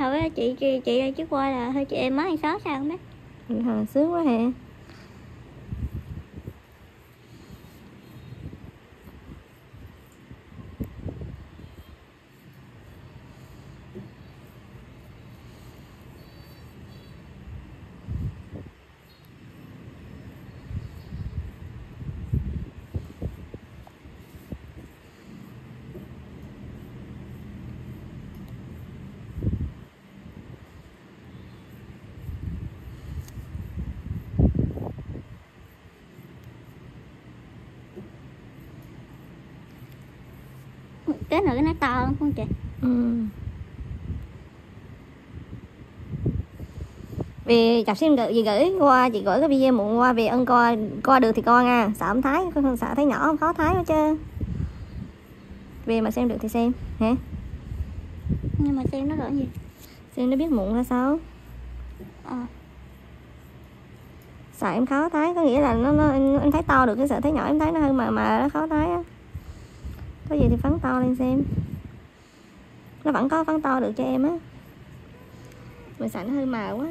thôi á, chị ra trước qua là thôi chị em mới ăn sớm sao không biết. Sướng quá hè. Cái nữa nó to lắm không chị? Vì chọc xem gì gửi qua, chị gửi cái video muộn qua, về ân coi được thì coi nha, sợ không thái, sợ thấy nhỏ không khó thái hết chứ. Về mà xem được thì xem hả? Nhưng mà xem nó gọi gì? Xem nó biết muộn ra sao. Sợ em khó thái, có nghĩa là em thấy to được, cái sợ thấy nhỏ em thấy nó hơi mà nó khó thái á. Có gì thì phấn to lên xem. Nó vẫn có phấn to được cho em á. Mà sợ nó hơi mờ quá.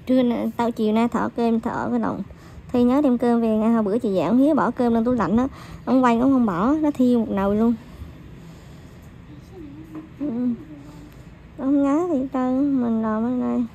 Trưa tao chiều nay thợ cơm thợ cái đồng Thi nhớ đem cơm về nha. Hồi bữa chị dạo hía bỏ cơm lên tủ lạnh á, ông quay cũng không bỏ, nó thiêu một nồi luôn. Không nhớ thì trơn mình làm ở đây.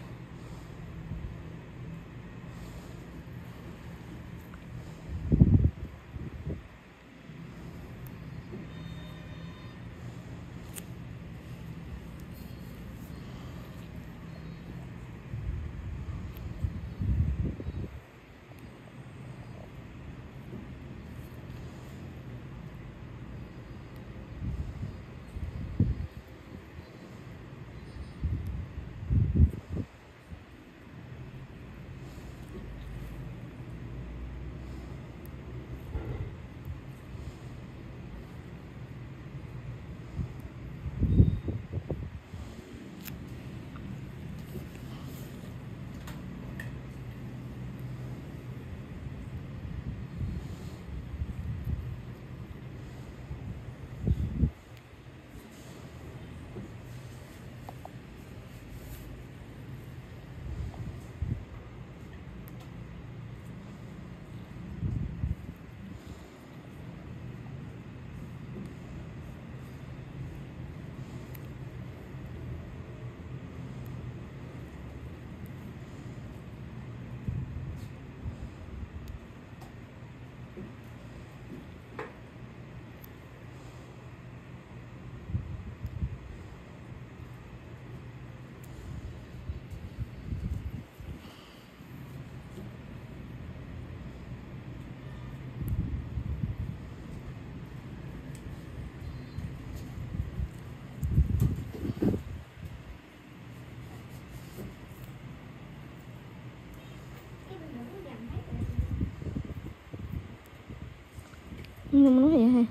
Nhưng nói vậy hả?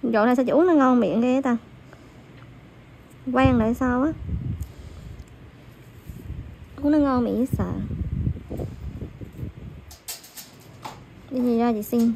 Dạo này sao chị uống nó ngon miệng ghê ta. Quen lại sao á. Uống nó ngon miệng sợ. Cái gì ra chị xin.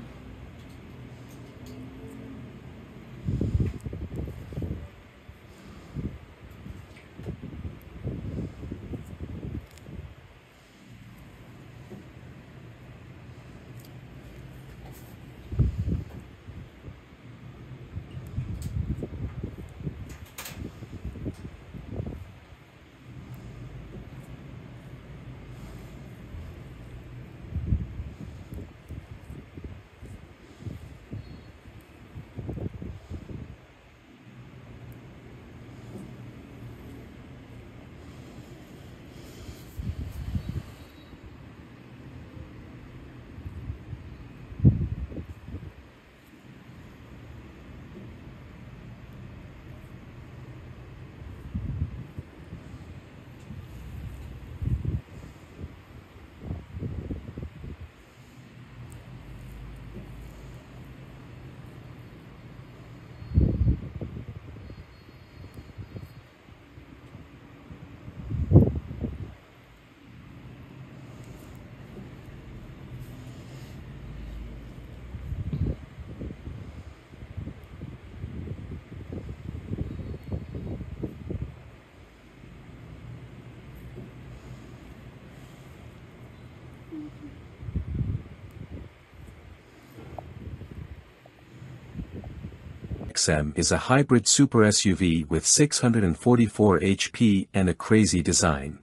XM is a hybrid super SUV with 644 HP and a crazy design.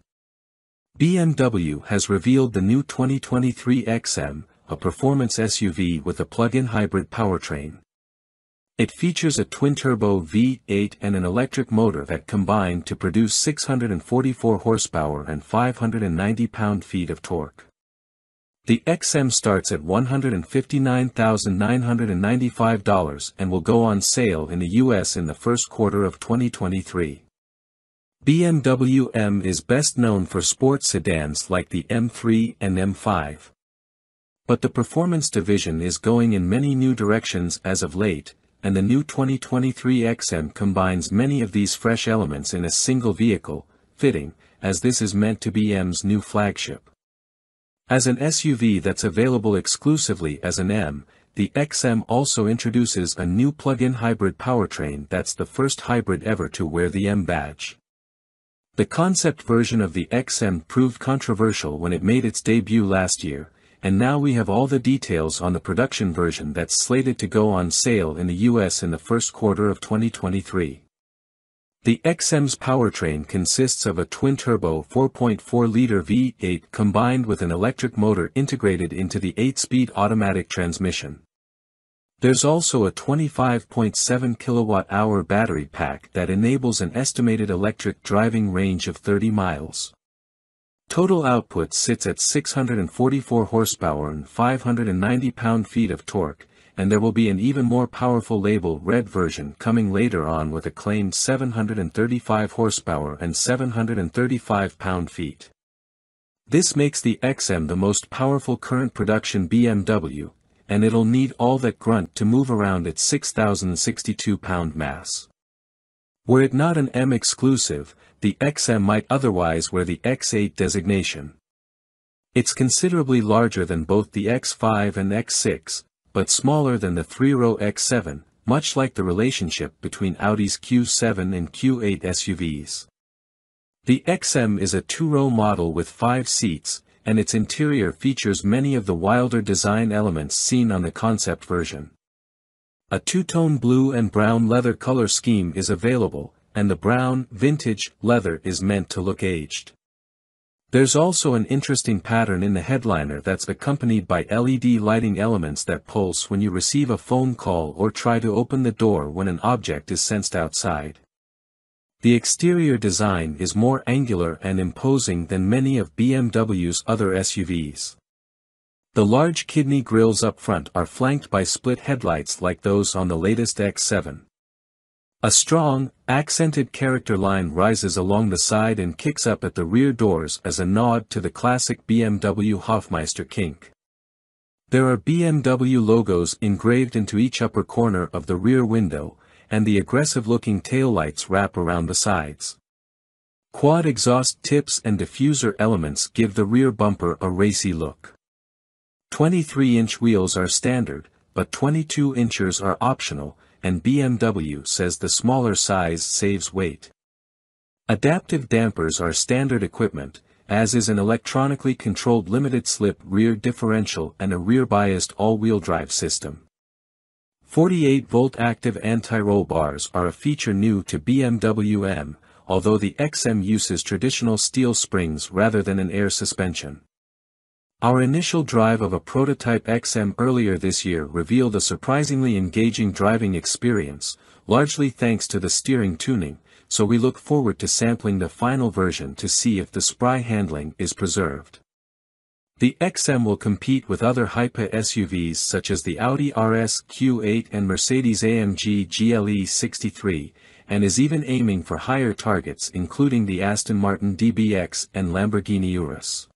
BMW has revealed the new 2023 XM, a performance SUV with a plug-in hybrid powertrain. It features a twin-turbo V8 and an electric motor that combine to produce 644 horsepower and 590 pound-feet of torque. The XM starts at $159,995 and will go on sale in the US in the first quarter of 2023. BMW M is best known for sports sedans like the M3 and M5. But the performance division is going in many new directions as of late, and the new 2023 XM combines many of these fresh elements in a single vehicle, fitting, as this is meant to be M's new flagship. As an SUV that's available exclusively as an M, the XM also introduces a new plug-in hybrid powertrain that's the first hybrid ever to wear the M badge. The concept version of the XM proved controversial when it made its debut last year, and now we have all the details on the production version that's slated to go on sale in the US in the first quarter of 2023. The XM's powertrain consists of a twin-turbo 4.4-liter V8 combined with an electric motor integrated into the 8-speed automatic transmission. There's also a 25.7 kilowatt-hour battery pack that enables an estimated electric driving range of 30 miles. Total output sits at 644 horsepower and 590 pound-feet of torque, and there will be an even more powerful label red version coming later on with a claimed 735 horsepower and 735 pound-feet. This makes the XM the most powerful current production BMW, and it'll need all that grunt to move around its 6,062 pound mass. Were it not an M exclusive, the XM might otherwise wear the X8 designation. It's considerably larger than both the X5 and X6, but smaller than the three-row X7, much like the relationship between Audi's Q7 and Q8 SUVs. The XM is a two-row model with 5 seats, and its interior features many of the wilder design elements seen on the concept version. A two-tone blue and brown leather color scheme is available, and the brown, vintage, leather is meant to look aged. There's also an interesting pattern in the headliner that's accompanied by LED lighting elements that pulse when you receive a phone call or try to open the door when an object is sensed outside. The exterior design is more angular and imposing than many of BMW's other SUVs. The large kidney grilles up front are flanked by split headlights like those on the latest X7. A strong, accented character line rises along the side and kicks up at the rear doors as a nod to the classic BMW Hofmeister kink. There are BMW logos engraved into each upper corner of the rear window, and the aggressive-looking taillights wrap around the sides. Quad exhaust tips and diffuser elements give the rear bumper a racy look. 23-inch wheels are standard, but 22 inches are optional, and BMW says the smaller size saves weight. Adaptive dampers are standard equipment, as is an electronically controlled limited-slip rear differential and a rear-biased all-wheel drive system. 48-volt active anti-roll bars are a feature new to BMW M, although the XM uses traditional steel springs rather than an air suspension. Our initial drive of a prototype XM earlier this year revealed a surprisingly engaging driving experience, largely thanks to the steering tuning, so we look forward to sampling the final version to see if the spry handling is preserved. The XM will compete with other hyper SUVs such as the Audi RS Q8 and Mercedes-AMG GLE 63, and is even aiming for higher targets including the Aston Martin DBX and Lamborghini Urus.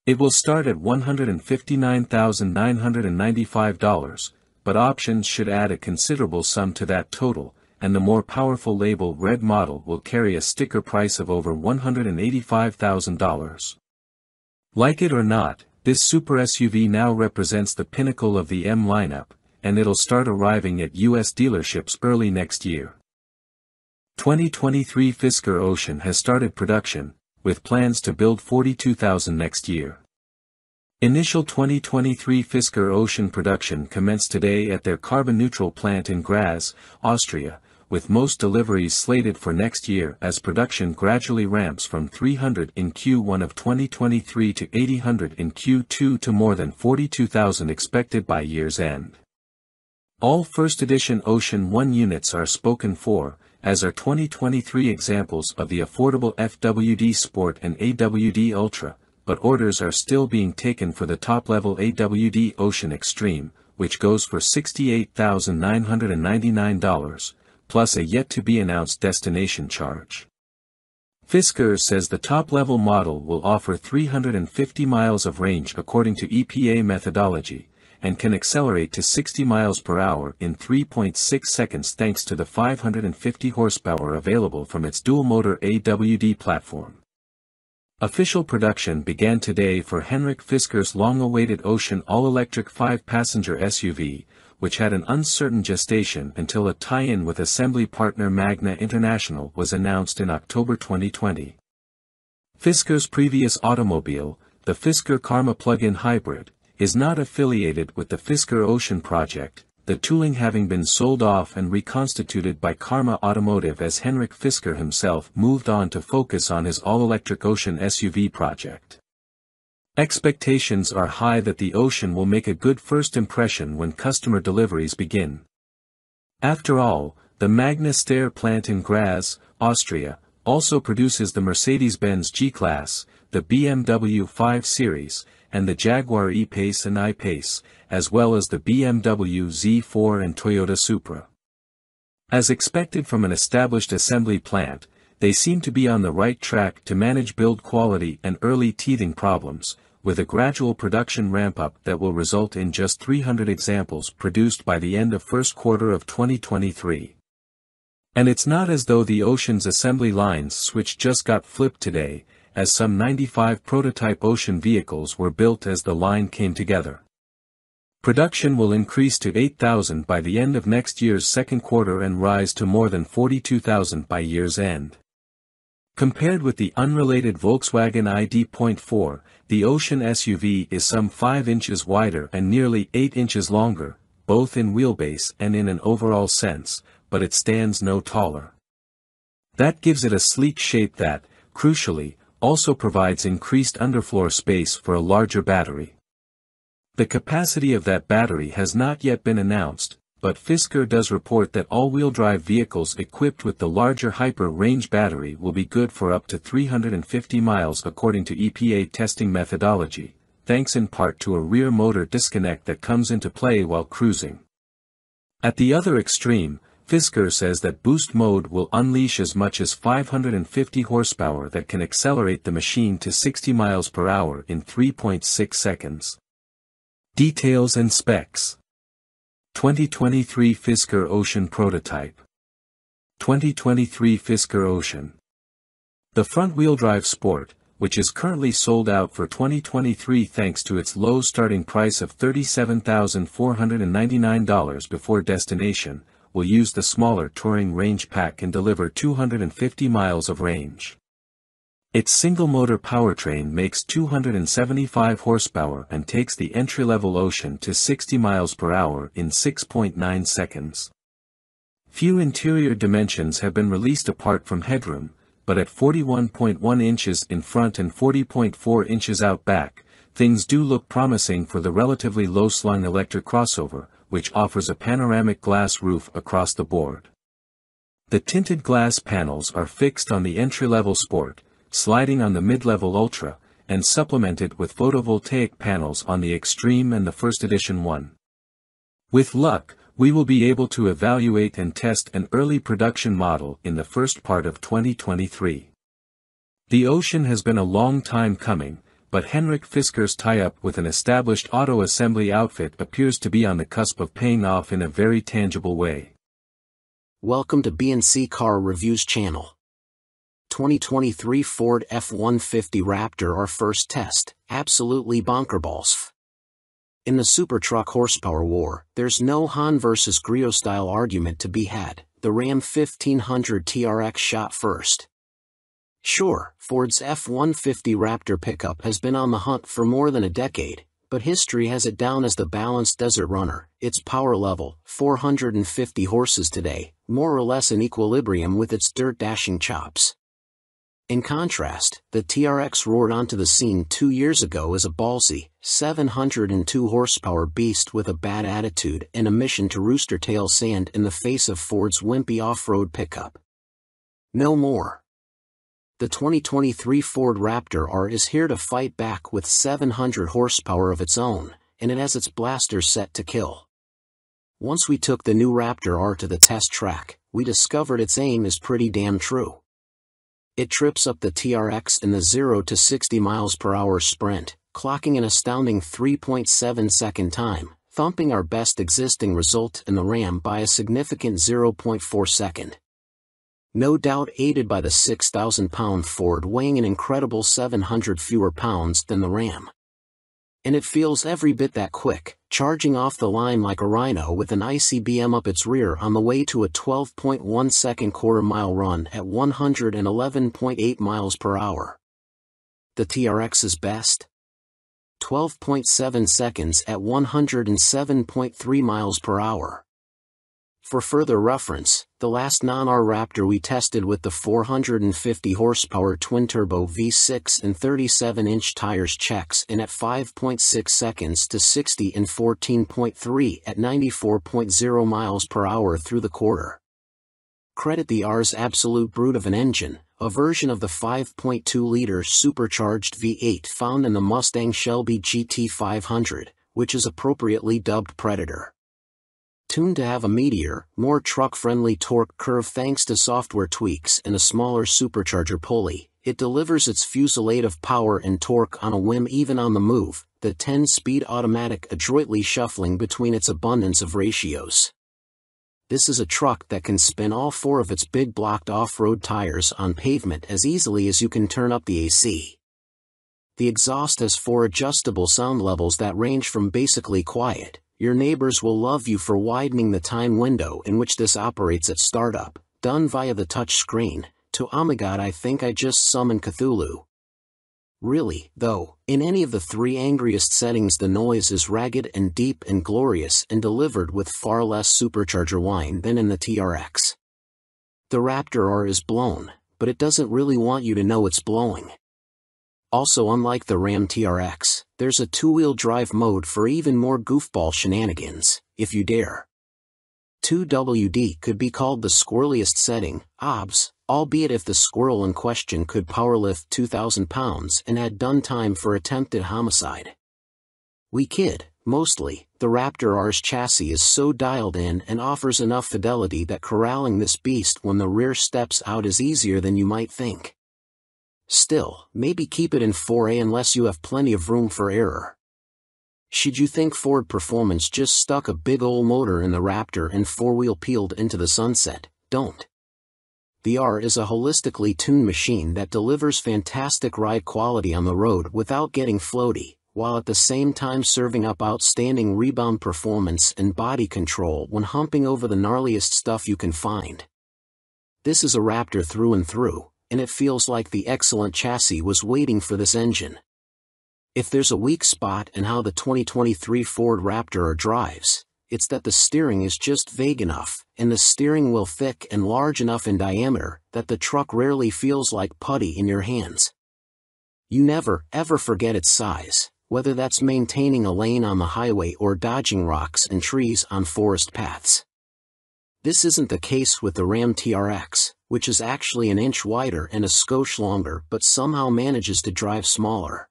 It will start at $159,995, but options should add a considerable sum to that total, and the more powerful label Red model will carry a sticker price of over $185,000. Like it or not, this super SUV now represents the pinnacle of the M lineup, and it'll start arriving at US dealerships early next year. 2023 Fisker Ocean has started production, with plans to build 42,000 next year. Initial 2023 Fisker Ocean production commenced today at their carbon-neutral plant in Graz, Austria, with most deliveries slated for next year as production gradually ramps from 300 in Q1 of 2023 to 800 in Q2 to more than 42,000 expected by year's end. All first edition Ocean 1 units are spoken for, as are 2023 examples of the affordable FWD Sport and AWD Ultra, but orders are still being taken for the top-level AWD Ocean Extreme, which goes for $68,999, plus a yet-to-be-announced destination charge. Fisker says the top-level model will offer 350 miles of range according to EPA methodology, and can accelerate to 60 miles per hour in 3.6 seconds thanks to the 550 horsepower available from its dual-motor AWD platform. Official production began today for Henrik Fisker's long-awaited Ocean all-electric 5-passenger SUV, which had an uncertain gestation until a tie-in with assembly partner Magna International was announced in October 2020. Fisker's previous automobile, the Fisker Karma plug-in hybrid, is not affiliated with the Fisker Ocean project, the tooling having been sold off and reconstituted by Karma Automotive as Henrik Fisker himself moved on to focus on his all-electric Ocean SUV project. Expectations are high that the Ocean will make a good first impression when customer deliveries begin. After all, the Magna Steyr plant in Graz, Austria, also produces the Mercedes-Benz G-Class, the BMW 5 Series, and the Jaguar E-Pace and I-Pace, as well as the BMW Z4 and Toyota Supra. As expected from an established assembly plant, they seem to be on the right track to manage build quality and early teething problems, with a gradual production ramp-up that will result in just 300 examples produced by the end of first quarter of 2023. And it's not as though the Ocean's assembly lines switch just got flipped today, as some 95 prototype Ocean vehicles were built as the line came together. Production will increase to 8,000 by the end of next year's second quarter and rise to more than 42,000 by year's end. Compared with the unrelated Volkswagen ID.4, the Ocean SUV is some 5 inches wider and nearly 8 inches longer, both in wheelbase and in an overall sense, but it stands no taller. That gives it a sleek shape that, crucially, also provides increased underfloor space for a larger battery. The capacity of that battery has not yet been announced, but Fisker does report that all-wheel drive vehicles equipped with the larger hyper-range battery will be good for up to 350 miles according to EPA testing methodology, thanks in part to a rear motor disconnect that comes into play while cruising. At the other extreme, Fisker says that boost mode will unleash as much as 550 horsepower that can accelerate the machine to 60 miles per hour in 3.6 seconds. Details and specs. 2023 Fisker Ocean Prototype. 2023 Fisker Ocean. The front-wheel drive Sport, which is currently sold out for 2023 thanks to its low starting price of $37,499 before destination, will use the smaller Touring Range Pack and deliver 250 miles of range. Its single-motor powertrain makes 275 horsepower and takes the entry-level Ocean to 60 miles per hour in 6.9 seconds. Few interior dimensions have been released apart from headroom, but at 41.1 inches in front and 40.4 inches out back, things do look promising for the relatively low-slung electric crossover, which offers a panoramic glass roof across the board. The tinted glass panels are fixed on the entry-level Sport, sliding on the mid-level Ultra, and supplemented with photovoltaic panels on the Extreme and the First Edition one. With luck, we will be able to evaluate and test an early production model in the first part of 2023. The Ocean has been a long time coming, but Henrik Fisker's tie-up with an established auto assembly outfit appears to be on the cusp of paying off in a very tangible way. Welcome to B&C Car Reviews channel. 2023 Ford F-150 Raptor, our first test, absolutely bonkerballs. In the super truck horsepower war, there's no Han versus Griot style argument to be had. The Ram 1500 TRX shot first. Sure, Ford's F-150 Raptor pickup has been on the hunt for more than a decade, but history has it down as the balanced desert runner. Its power level, 450 horses today, more or less in equilibrium with its dirt-dashing chops. In contrast, the TRX roared onto the scene 2 years ago as a ballsy, 702 horsepower beast with a bad attitude and a mission to rooster tail sand in the face of Ford's wimpy off-road pickup. No more. The 2023 Ford Raptor R is here to fight back with 700 horsepower of its own, and it has its blasters set to kill. Once we took the new Raptor R to the test track, we discovered its aim is pretty damn true. It trips up the TRX in the 0 to 60 miles per hour sprint, clocking an astounding 3.7 second time, thumping our best existing result in the Ram by a significant 0.4 second. No doubt aided by the 6,000-pound Ford weighing an incredible 700 fewer pounds than the Ram. And it feels every bit that quick, charging off the line like a rhino with an ICBM up its rear on the way to a 12.1 second quarter-mile run at 111.8 miles per hour. The TRX's best? 12.7 seconds at 107.3 miles per hour. For further reference, the last non-R Raptor we tested with the 450 horsepower twin-turbo V6 and 37-inch tires checks in at 5.6 seconds to 60 in 14.3 at 94.0 miles per hour through the quarter. Credit the R's absolute brute of an engine, a version of the 5.2-liter supercharged V8 found in the Mustang Shelby GT500, which is appropriately dubbed Predator. Tuned to have a meatier, more truck-friendly torque curve thanks to software tweaks and a smaller supercharger pulley, it delivers its fusillade of power and torque on a whim even on the move, the 10-speed automatic adroitly shuffling between its abundance of ratios. This is a truck that can spin all four of its big blocked off-road tires on pavement as easily as you can turn up the AC. The exhaust has 4 adjustable sound levels that range from basically quiet, your neighbors will love you for widening the time window in which this operates at startup, done via the touch screen, to oh my god I think I just summoned Cthulhu. Really, though, in any of the 3 angriest settings the noise is ragged and deep and glorious and delivered with far less supercharger whine than in the TRX. The Raptor R is blown, but it doesn't really want you to know it's blowing. Also, unlike the Ram TRX, there's a 2-wheel drive mode for even more goofball shenanigans, if you dare. 2WD could be called the squirreliest setting, OBS, albeit if the squirrel in question could powerlift 2,000 pounds and had done time for attempted homicide. We kid, mostly, the Raptor R's chassis is so dialed in and offers enough fidelity that corralling this beast when the rear steps out is easier than you might think. Still, maybe keep it in 4A unless you have plenty of room for error. Should you think Ford Performance just stuck a big ol' motor in the Raptor and four-wheel peeled into the sunset, don't. The R is a holistically tuned machine that delivers fantastic ride quality on the road without getting floaty, while at the same time serving up outstanding rebound performance and body control when humping over the gnarliest stuff you can find. This is a Raptor through and through, and it feels like the excellent chassis was waiting for this engine. If there's a weak spot in how the 2023 Ford Raptor drives, it's that the steering is just vague enough, and the steering wheel thick and large enough in diameter that the truck rarely feels like putty in your hands. You never, ever forget its size, whether that's maintaining a lane on the highway or dodging rocks and trees on forest paths. This isn't the case with the Ram TRX, which is actually an inch wider and a skosh longer but somehow manages to drive smaller.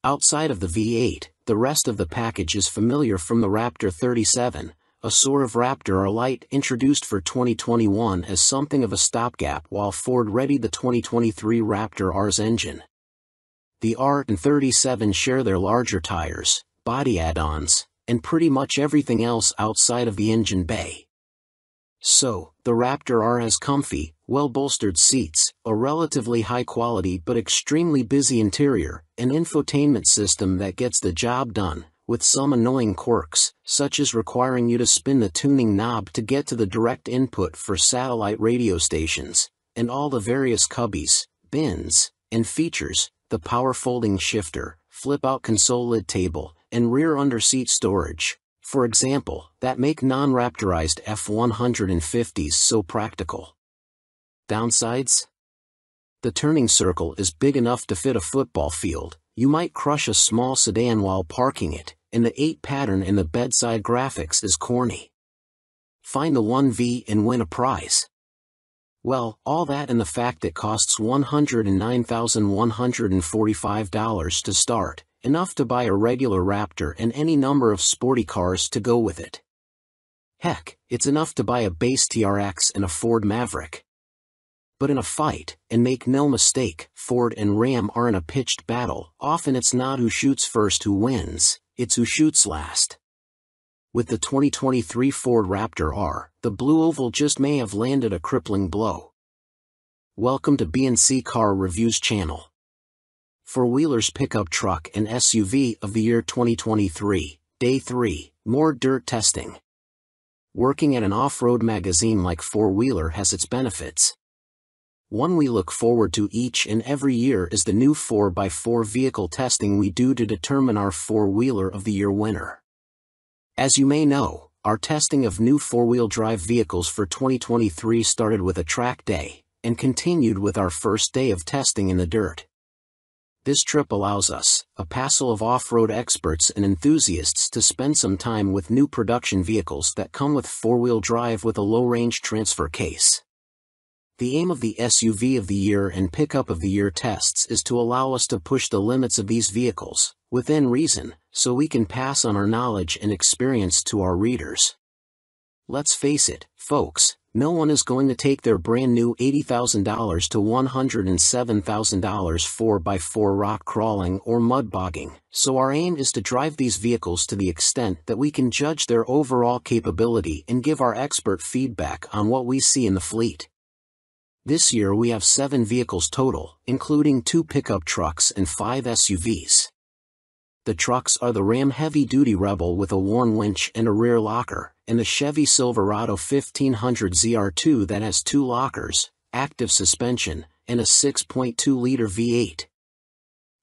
Outside of the V8, the rest of the package is familiar from the Raptor 37, a sort of Raptor R Lite introduced for 2021 as something of a stopgap while Ford readied the 2023 Raptor R's engine. The R and 37 share their larger tires, body add-ons, and pretty much everything else outside of the engine bay. So, the Raptor R has comfy, well-bolstered seats, a relatively high-quality but extremely busy interior, an infotainment system that gets the job done, with some annoying quirks, such as requiring you to spin the tuning knob to get to the direct input for satellite radio stations, and all the various cubbies, bins, and features, the power folding shifter, flip-out console lid table, and rear under-seat storage, for example, that make non-Raptorized F-150s so practical. Downsides? The turning circle is big enough to fit a football field, you might crush a small sedan while parking it, and the 8 pattern in the bedside graphics is corny. Find the 1V and win a prize. Well, all that and the fact it costs $109,145 to start, enough to buy a regular Raptor and any number of sporty cars to go with it. Heck, it's enough to buy a base TRX and a Ford Maverick. But in a fight, and make no mistake, Ford and Ram are in a pitched battle, often it's not who shoots first who wins, it's who shoots last. With the 2023 Ford Raptor R, the blue oval just may have landed a crippling blow. Welcome to B&C Car Reviews channel. Four-wheelers pickup truck and SUV of the year 2023, Day 3, more dirt testing. Working at an off-road magazine like Four-Wheeler has its benefits. One we look forward to each and every year is the new 4x4 vehicle testing we do to determine our Four-Wheeler of the Year winner. As you may know, our testing of new four-wheel drive vehicles for 2023 started with a track day, and continued with our first day of testing in the dirt. This trip allows us, a passel of off-road experts and enthusiasts, to spend some time with new production vehicles that come with four-wheel drive with a low-range transfer case. The aim of the SUV of the Year and Pickup of the Year tests is to allow us to push the limits of these vehicles, within reason, so we can pass on our knowledge and experience to our readers. Let's face it, folks, no one is going to take their brand new $80,000 to $107,000 4x4 rock crawling or mud bogging, so our aim is to drive these vehicles to the extent that we can judge their overall capability and give our expert feedback on what we see in the fleet. This year we have 7 vehicles total, including 2 pickup trucks and 5 SUVs. The trucks are the Ram Heavy Duty Rebel with a Warn winch and a rear locker, and the Chevy Silverado 1500 ZR2 that has 2 lockers, active suspension, and a 6.2-liter V8.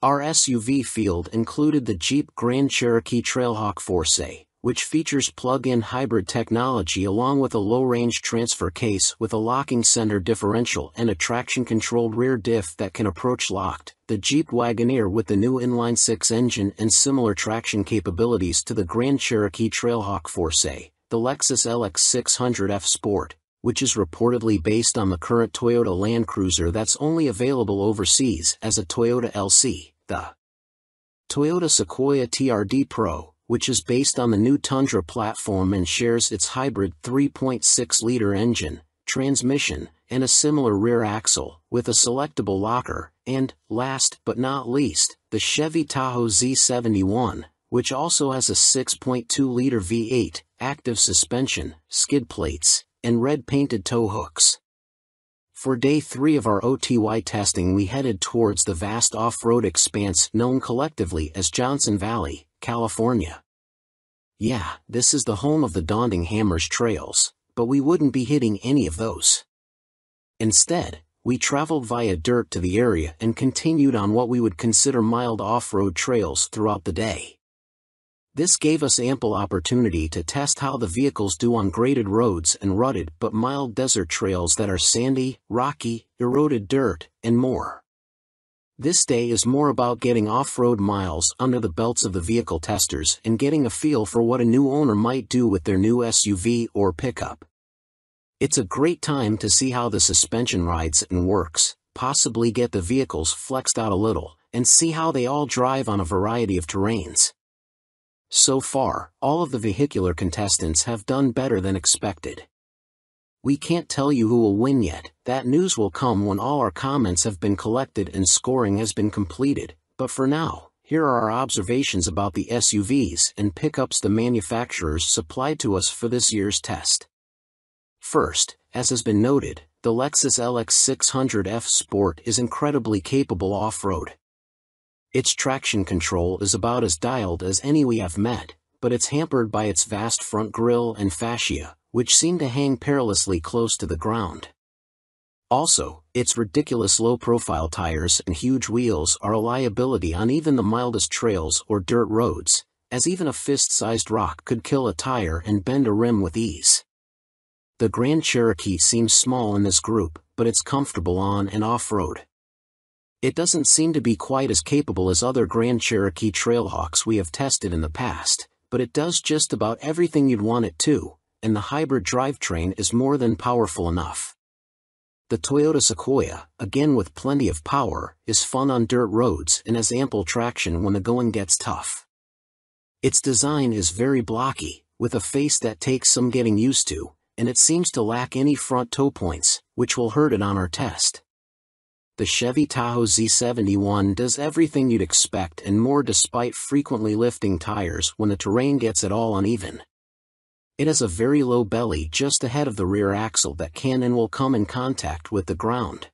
Our SUV field included the Jeep Grand Cherokee Trailhawk Force, which features plug-in hybrid technology along with a low-range transfer case with a locking center differential and a traction-controlled rear diff that can approach locked, the Jeep Wagoneer with the new inline-6 engine and similar traction capabilities to the Grand Cherokee Trailhawk Force, the Lexus LX600F Sport, which is reportedly based on the current Toyota Land Cruiser that's only available overseas as a Toyota LC, the Toyota Sequoia TRD Pro, which is based on the new Tundra platform and shares its hybrid 3.6-liter engine, transmission, and a similar rear axle, with a selectable locker, and, last but not least, the Chevy Tahoe Z71, which also has a 6.2-liter V8, active suspension, skid plates, and red-painted tow hooks. For day 3 of our OTY testing, we headed towards the vast off-road expanse known collectively as Johnson Valley, California. Yeah, this is the home of the daunting Hammers trails, but we wouldn't be hitting any of those. Instead, we traveled via dirt to the area and continued on what we would consider mild off-road trails throughout the day. This gave us ample opportunity to test how the vehicles do on graded roads and rutted but mild desert trails that are sandy, rocky, eroded dirt, and more. This day is more about getting off-road miles under the belts of the vehicle testers and getting a feel for what a new owner might do with their new SUV or pickup. It's a great time to see how the suspension rides and works, possibly get the vehicles flexed out a little, and see how they all drive on a variety of terrains. So far, all of the vehicular contestants have done better than expected. We can't tell you who will win yet, that news will come when all our comments have been collected and scoring has been completed, but for now, here are our observations about the SUVs and pickups the manufacturers supplied to us for this year's test. First, as has been noted, the Lexus LX600F Sport is incredibly capable off-road. Its traction control is about as dialed as any we have met, but it's hampered by its vast front grille and fascia, which seem to hang perilously close to the ground. Also, its ridiculous low-profile tires and huge wheels are a liability on even the mildest trails or dirt roads, as even a fist-sized rock could kill a tire and bend a rim with ease. The Grand Cherokee seems small in this group, but it's comfortable on and off-road. It doesn't seem to be quite as capable as other Grand Cherokee Trailhawks we have tested in the past, but it does just about everything you'd want it to, and the hybrid drivetrain is more than powerful enough. The Toyota Sequoia, again with plenty of power, is fun on dirt roads and has ample traction when the going gets tough. Its design is very blocky, with a face that takes some getting used to, and it seems to lack any front toe points, which will hurt it on our test. The Chevy Tahoe Z71 does everything you'd expect and more despite frequently lifting tires when the terrain gets at all uneven. It has a very low belly just ahead of the rear axle that can and will come in contact with the ground.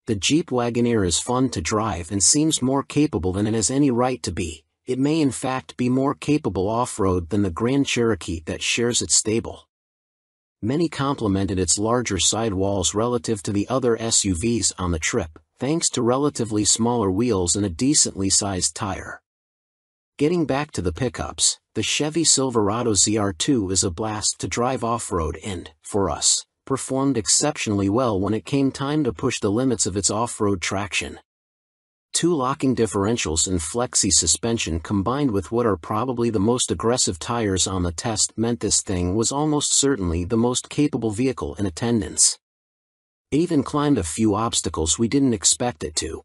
The Jeep Wagoneer is fun to drive and seems more capable than it has any right to be. It may in fact be more capable off-road than the Grand Cherokee that shares its stable. Many complimented its larger sidewalls relative to the other SUVs on the trip, thanks to relatively smaller wheels and a decently sized tire. Getting back to the pickups, the Chevy Silverado ZR2 is a blast to drive off-road and, for us, performed exceptionally well when it came time to push the limits of its off-road traction. 2 locking differentials and flexi suspension combined with what are probably the most aggressive tires on the test meant this thing was almost certainly the most capable vehicle in attendance. It even climbed a few obstacles we didn't expect it to.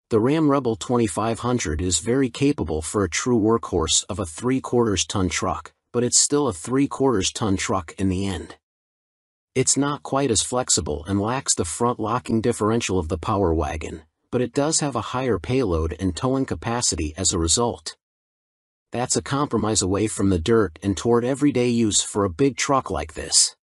The Ram Rebel 2500 is very capable for a true workhorse of a 3/4 ton truck, but it's still a 3/4 ton truck in the end. It's not quite as flexible and lacks the front locking differential of the Power Wagon, but it does have a higher payload and towing capacity as a result. That's a compromise away from the dirt and toward everyday use for a big truck like this.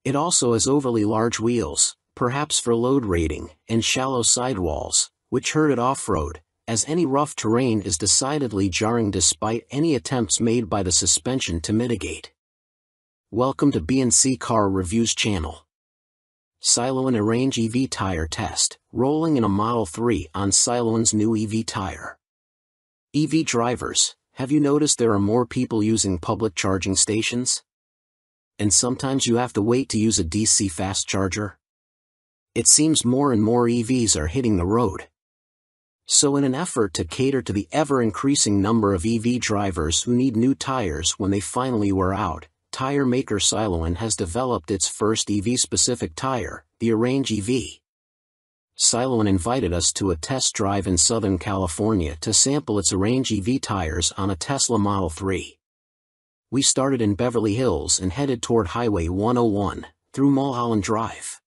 It also has overly large wheels, perhaps for load rating, and shallow sidewalls, which hurt it off-road, as any rough terrain is decidedly jarring despite any attempts made by the suspension to mitigate. Welcome to B&C Car Reviews channel. Siloan Arrange EV Tire Test, rolling in a Model 3 on Siloan's new EV tire. EV drivers, have you noticed there are more people using public charging stations? And sometimes you have to wait to use a DC fast charger? It seems more and more EVs are hitting the road. So in an effort to cater to the ever-increasing number of EV drivers who need new tires when they finally wear out, tire maker Siloan has developed its first EV-specific tire, the Arrange EV. Siloan invited us to a test drive in Southern California to sample its Arrange EV tires on a Tesla Model 3. We started in Beverly Hills and headed toward Highway 101, through Mulholland Drive.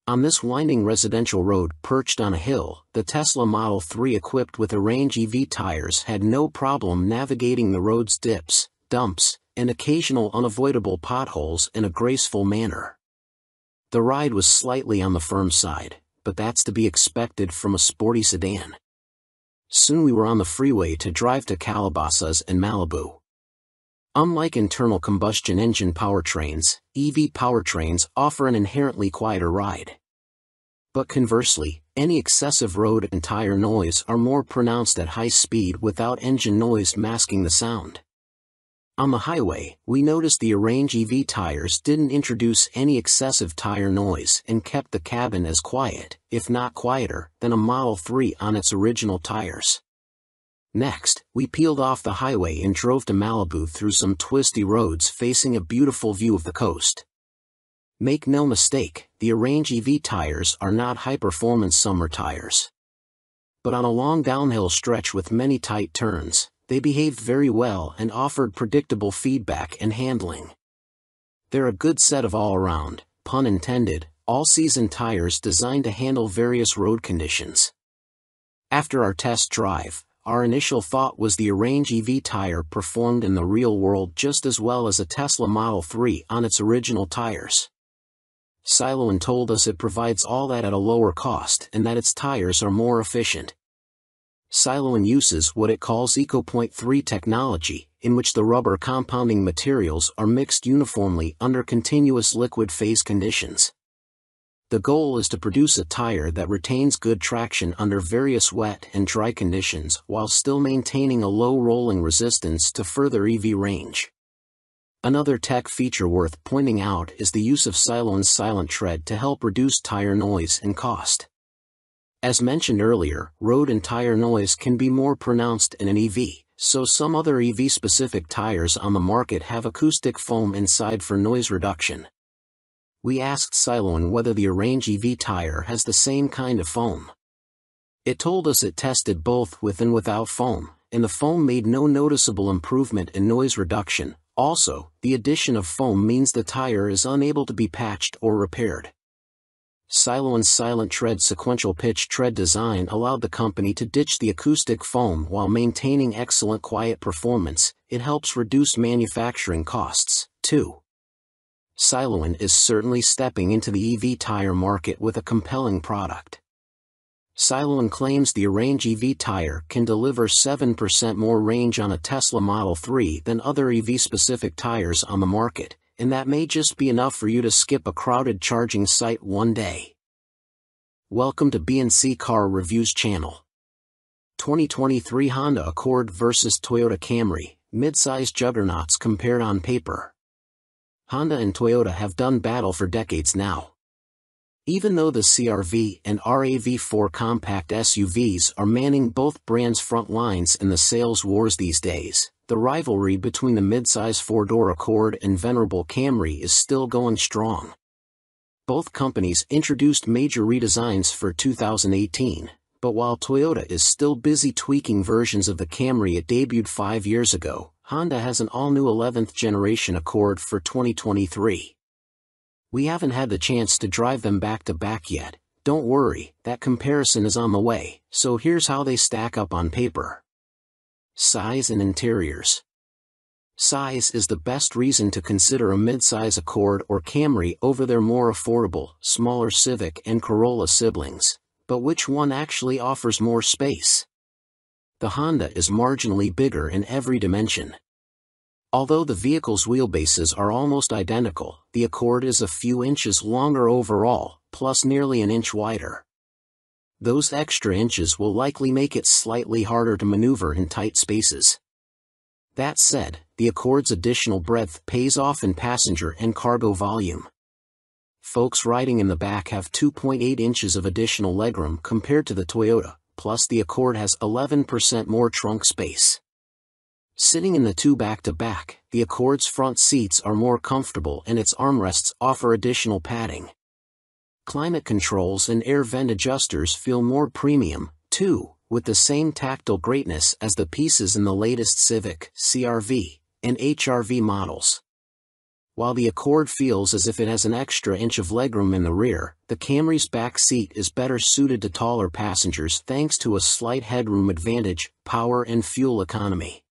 On this winding residential road perched on a hill, the Tesla Model 3 equipped with Arrange EV tires had no problem navigating the road's dips, dumps, and occasional unavoidable potholes in a graceful manner. The ride was slightly on the firm side, but that's to be expected from a sporty sedan. Soon we were on the freeway to drive to Calabasas and Malibu. Unlike internal combustion engine powertrains, EV powertrains offer an inherently quieter ride. But conversely, any excessive road and tire noise are more pronounced at high speed without engine noise masking the sound. On the highway, we noticed the Arrange EV tires didn't introduce any excessive tire noise and kept the cabin as quiet, if not quieter, than a Model 3 on its original tires. Next, we peeled off the highway and drove to Malibu through some twisty roads facing a beautiful view of the coast. Make no mistake, the Arrange EV tires are not high-performance summer tires. But on a long downhill stretch with many tight turns, they behaved very well and offered predictable feedback and handling. They're a good set of all-around, pun intended, all-season tires designed to handle various road conditions. After our test drive, our initial thought was the Arrange EV tire performed in the real world just as well as a Tesla Model 3 on its original tires. Siloan told us it provides all that at a lower cost and that its tires are more efficient. Siloan uses what it calls EcoPoint 3 technology, in which the rubber compounding materials are mixed uniformly under continuous liquid phase conditions. The goal is to produce a tire that retains good traction under various wet and dry conditions while still maintaining a low rolling resistance to further EV range. Another tech feature worth pointing out is the use of Siloan's Silent Tread to help reduce tire noise and cost. As mentioned earlier, road and tire noise can be more pronounced in an EV, so some other EV-specific tires on the market have acoustic foam inside for noise reduction. We asked Siloan whether the Arrange EV tire has the same kind of foam. It told us it tested both with and without foam, and the foam made no noticeable improvement in noise reduction. Also, the addition of foam means the tire is unable to be patched or repaired. Siloan's Silent Tread sequential pitch tread design allowed the company to ditch the acoustic foam while maintaining excellent quiet performance. It helps reduce manufacturing costs, too. Siloan is certainly stepping into the EV tire market with a compelling product. Siloan claims the Arrange EV tire can deliver 7% more range on a Tesla Model 3 than other EV-specific tires on the market, and that may just be enough for you to skip a crowded charging site one day. Welcome to BNC Car Reviews channel. 2023 Honda Accord vs Toyota Camry, mid-size juggernauts compared on paper. Honda and Toyota have done battle for decades now. Even though the CR-V and RAV4 compact SUVs are manning both brands' front lines in the sales wars these days, the rivalry between the midsize four-door Accord and venerable Camry is still going strong. Both companies introduced major redesigns for 2018, but while Toyota is still busy tweaking versions of the Camry it debuted 5 years ago, Honda has an all-new 11th generation Accord for 2023. We haven't had the chance to drive them back-to-back yet. Don't worry, that comparison is on the way, so here's how they stack up on paper. Size and interiors. Size is the best reason to consider a midsize Accord or Camry over their more affordable, smaller Civic and Corolla siblings, but which one actually offers more space? The Honda is marginally bigger in every dimension. Although the vehicle's wheelbases are almost identical, the Accord is a few inches longer overall, plus nearly an inch wider. Those extra inches will likely make it slightly harder to maneuver in tight spaces. That said, the Accord's additional breadth pays off in passenger and cargo volume. Folks riding in the back have 2.8 inches of additional legroom compared to the Toyota, plus the Accord has 11% more trunk space. Sitting in the two back-to-back, the Accord's front seats are more comfortable and its armrests offer additional padding. Climate controls and air vent adjusters feel more premium, too, with the same tactile greatness as the pieces in the latest Civic, CR-V, and HR-V models. While the Accord feels as if it has an extra inch of legroom in the rear, the Camry's back seat is better suited to taller passengers thanks to a slight headroom advantage, power and fuel economy.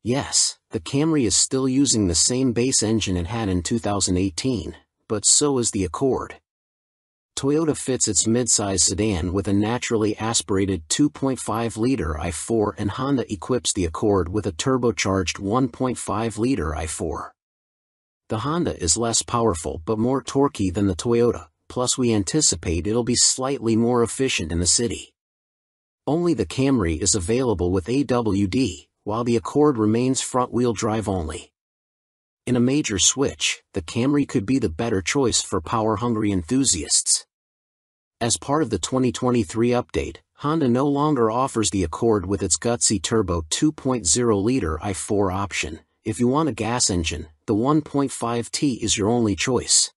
Yes, the Camry is still using the same base engine it had in 2018, but so is the Accord. Toyota fits its midsize sedan with a naturally aspirated 2.5-liter i4 and Honda equips the Accord with a turbocharged 1.5-liter i4. The Honda is less powerful but more torquey than the Toyota, plus we anticipate it'll be slightly more efficient in the city. Only the Camry is available with AWD, while the Accord remains front-wheel drive only. In a major switch, the Camry could be the better choice for power-hungry enthusiasts. As part of the 2023 update, Honda no longer offers the Accord with its gutsy turbo 2.0-liter i4 option. If you want a gas engine, the 1.5T is your only choice.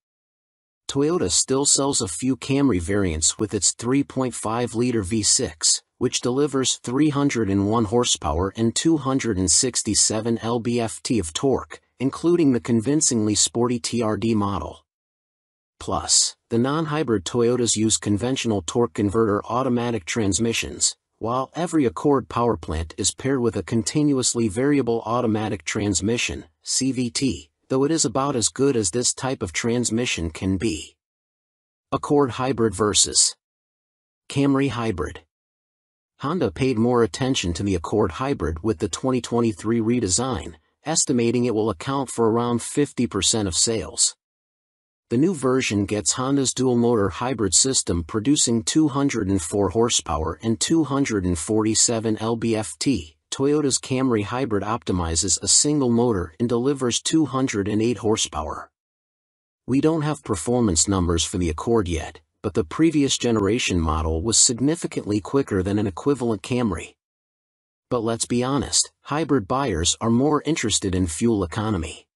Toyota still sells a few Camry variants with its 3.5-liter V6, which delivers 301 horsepower and 267 lb-ft of torque, including the convincingly sporty TRD model. Plus, the non-hybrid Toyotas use conventional torque converter automatic transmissions, while every Accord powerplant is paired with a continuously variable automatic transmission, CVT, though it is about as good as this type of transmission can be. Accord Hybrid versus Camry Hybrid. Honda paid more attention to the Accord Hybrid with the 2023 redesign, estimating it will account for around 50% of sales. The new version gets Honda's dual-motor hybrid system producing 204 horsepower and 247 lb-ft. Toyota's Camry Hybrid optimizes a single motor and delivers 208 horsepower. We don't have performance numbers for the Accord yet, but the previous generation model was significantly quicker than an equivalent Camry. But let's be honest, hybrid buyers are more interested in fuel economy.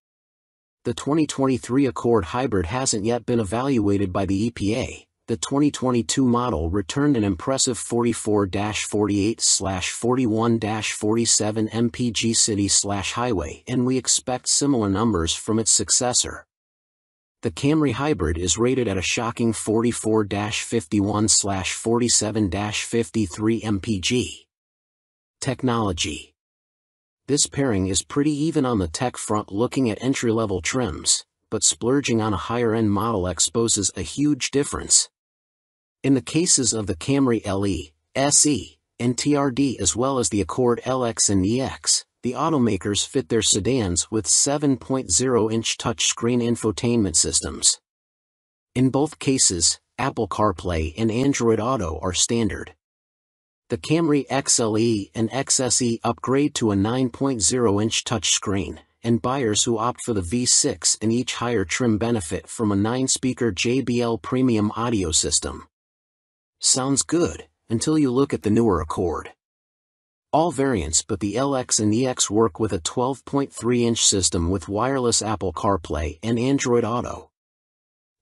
The 2023 Accord Hybrid hasn't yet been evaluated by the EPA. The 2022 model returned an impressive 44-48/41-47 mpg city/highway, and we expect similar numbers from its successor. The Camry Hybrid is rated at a shocking 44-51/47-53 mpg. Technology. This pairing is pretty even on the tech front looking at entry-level trims, but splurging on a higher-end model exposes a huge difference. In the cases of the Camry LE, SE, and TRD as well as the Accord LX and EX, the automakers fit their sedans with 7.0-inch touchscreen infotainment systems. In both cases, Apple CarPlay and Android Auto are standard. The Camry XLE and XSE upgrade to a 9.0-inch touchscreen, and buyers who opt for the V6 and each higher trim benefit from a 9-speaker JBL premium audio system. Sounds good, until you look at the newer Accord. All variants but the LX and EX work with a 12.3-inch system with wireless Apple CarPlay and Android Auto.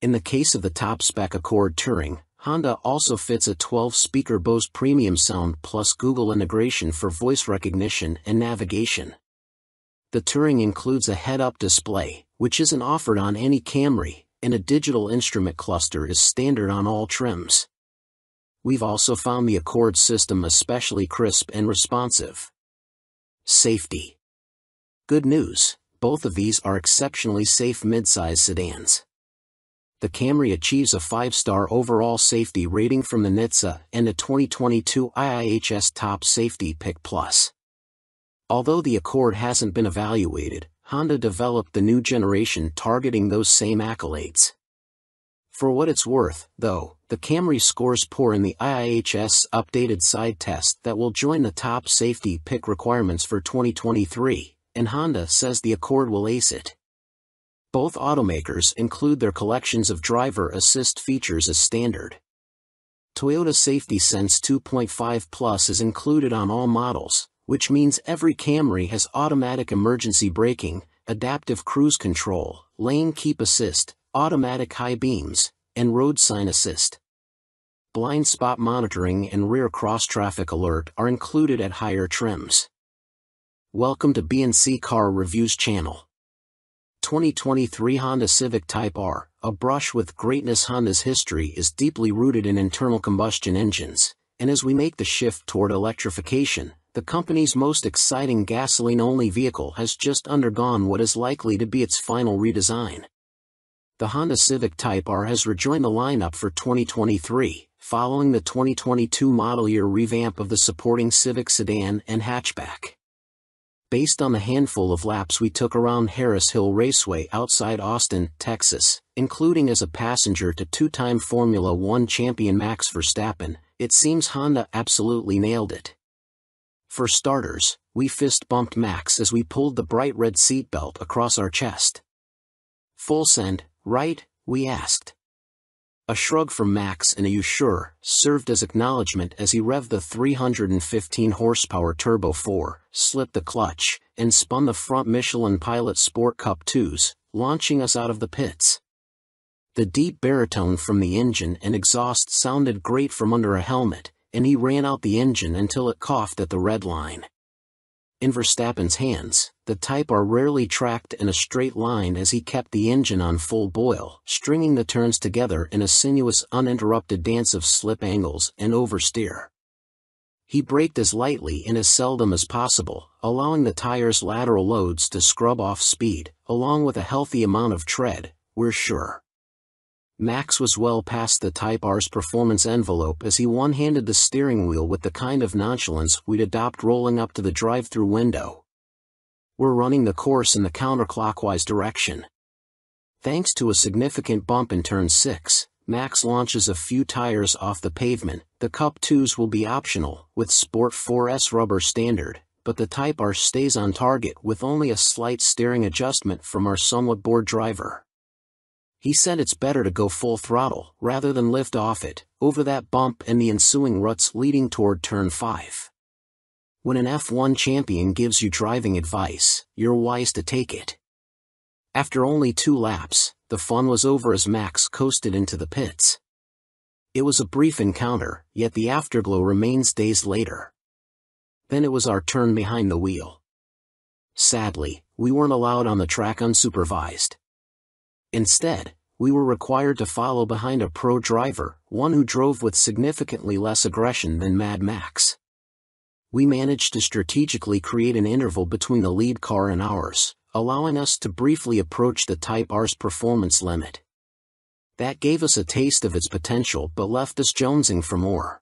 In the case of the top-spec Accord Touring, Honda also fits a 12-speaker Bose premium sound plus Google integration for voice recognition and navigation. The Touring includes a head-up display, which isn't offered on any Camry, and a digital instrument cluster is standard on all trims. We've also found the Accord system especially crisp and responsive. Safety. Good news, both of these are exceptionally safe midsize sedans. The Camry achieves a 5-star overall safety rating from the NHTSA and a 2022 IIHS Top Safety Pick Plus. Although the Accord hasn't been evaluated, Honda developed the new generation targeting those same accolades. For what it's worth, though, the Camry scores poor in the IIHS updated side test that will join the top safety pick requirements for 2023, and Honda says the Accord will ace it. Both automakers include their collections of driver assist features as standard. Toyota Safety Sense 2.5 Plus is included on all models, which means every Camry has automatic emergency braking, adaptive cruise control, lane keep assist, automatic high beams, and road sign assist. Blind spot monitoring and rear cross-traffic alert are included at higher trims. Welcome to B&C Car Reviews channel. 2023 Honda Civic Type R, a brush with greatness. Honda's history is deeply rooted in internal combustion engines, and as we make the shift toward electrification, the company's most exciting gasoline-only vehicle has just undergone what is likely to be its final redesign. The Honda Civic Type R has rejoined the lineup for 2023, following the 2022 model year revamp of the supporting Civic sedan and hatchback. Based on the handful of laps we took around Harris Hill Raceway outside Austin, Texas, including as a passenger to two-time Formula One champion Max Verstappen, it seems Honda absolutely nailed it. For starters, we fist-bumped Max as we pulled the bright red seatbelt across our chest. "Full send, right?" we asked. A shrug from Max and a "you sure" served as acknowledgement as he revved the 315 horsepower Turbo 4, slipped the clutch, and spun the front Michelin Pilot Sport Cup 2s, launching us out of the pits. The deep baritone from the engine and exhaust sounded great from under a helmet, and he ran out the engine until it coughed at the red line. In Verstappen's hands, the Type R rarely tracked in a straight line as he kept the engine on full boil, stringing the turns together in a sinuous uninterrupted dance of slip angles and oversteer. He braked as lightly and as seldom as possible, allowing the tire's lateral loads to scrub off speed, along with a healthy amount of tread, we're sure. Max was well past the Type R's performance envelope as he one-handed the steering wheel with the kind of nonchalance we'd adopt rolling up to the drive-thru window. We're running the course in the counterclockwise direction. Thanks to a significant bump in turn 6, Max launches a few tires off the pavement. The Cup 2s will be optional, with Sport 4S rubber standard, but the Type R stays on target with only a slight steering adjustment from our somewhat bored driver. He said it's better to go full throttle, rather than lift off it, over that bump and the ensuing ruts leading toward turn 5. When an F1 champion gives you driving advice, you're wise to take it. After only 2 laps, the fun was over as Max coasted into the pits. It was a brief encounter, yet the afterglow remains days later. Then it was our turn behind the wheel. Sadly, we weren't allowed on the track unsupervised. Instead, we were required to follow behind a pro driver, one who drove with significantly less aggression than Mad Max. We managed to strategically create an interval between the lead car and ours, allowing us to briefly approach the Type R's performance limit. That gave us a taste of its potential but left us jonesing for more.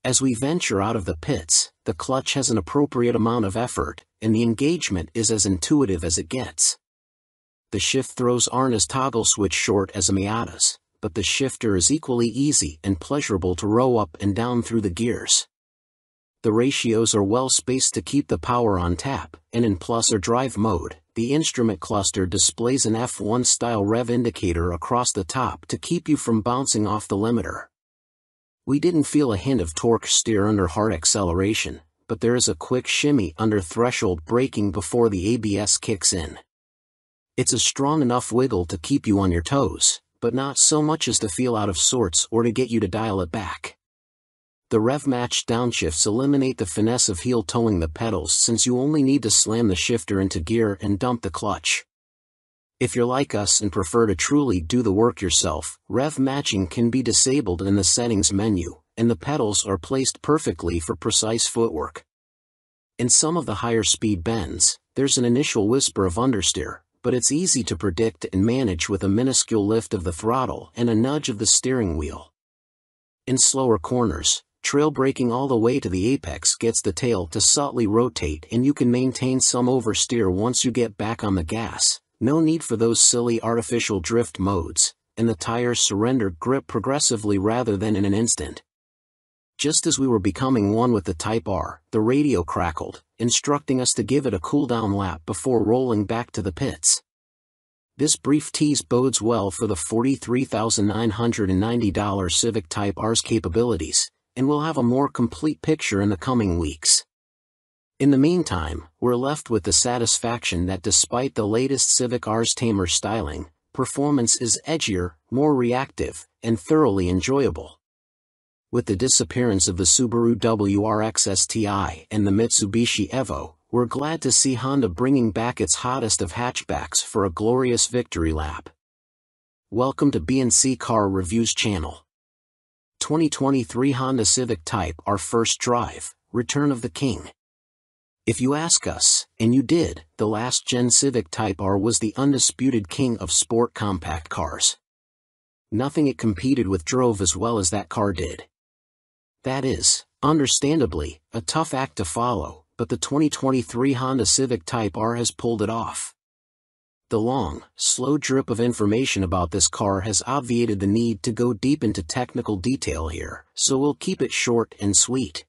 As we venture out of the pits, the clutch has an appropriate amount of effort, and the engagement is as intuitive as it gets. The shift throws aren't as toggle switch short as a Miata's, but the shifter is equally easy and pleasurable to row up and down through the gears. The ratios are well spaced to keep the power on tap, and in plus or drive mode, the instrument cluster displays an F1-style rev indicator across the top to keep you from bouncing off the limiter. We didn't feel a hint of torque steer under hard acceleration, but there is a quick shimmy under threshold braking before the ABS kicks in. It's a strong enough wiggle to keep you on your toes, but not so much as to feel out of sorts or to get you to dial it back. The rev-matched downshifts eliminate the finesse of heel-toeing the pedals since you only need to slam the shifter into gear and dump the clutch. If you're like us and prefer to truly do the work yourself, rev matching can be disabled in the settings menu, and the pedals are placed perfectly for precise footwork. In some of the higher speed bends, there's an initial whisper of understeer, but it's easy to predict and manage with a minuscule lift of the throttle and a nudge of the steering wheel. In slower corners, trail braking all the way to the apex gets the tail to subtly rotate and you can maintain some oversteer once you get back on the gas. No need for those silly artificial drift modes, and the tires surrender grip progressively rather than in an instant. Just as we were becoming one with the Type R, the radio crackled, instructing us to give it a cool-down lap before rolling back to the pits. This brief tease bodes well for the $43,990 Civic Type R's capabilities, and we'll have a more complete picture in the coming weeks. In the meantime, we're left with the satisfaction that despite the latest Civic R's tamer styling, performance is edgier, more reactive, and thoroughly enjoyable. With the disappearance of the Subaru WRX STI and the Mitsubishi Evo, we're glad to see Honda bringing back its hottest of hatchbacks for a glorious victory lap. Welcome to B&C Car Reviews channel. 2023 Honda Civic Type R First Drive, Return of the King. If you ask us, and you did, the last-gen Civic Type R was the undisputed king of sport compact cars. Nothing it competed with drove as well as that car did. That is, understandably, a tough act to follow, but the 2023 Honda Civic Type R has pulled it off. The long, slow drip of information about this car has obviated the need to go deep into technical detail here, so we'll keep it short and sweet.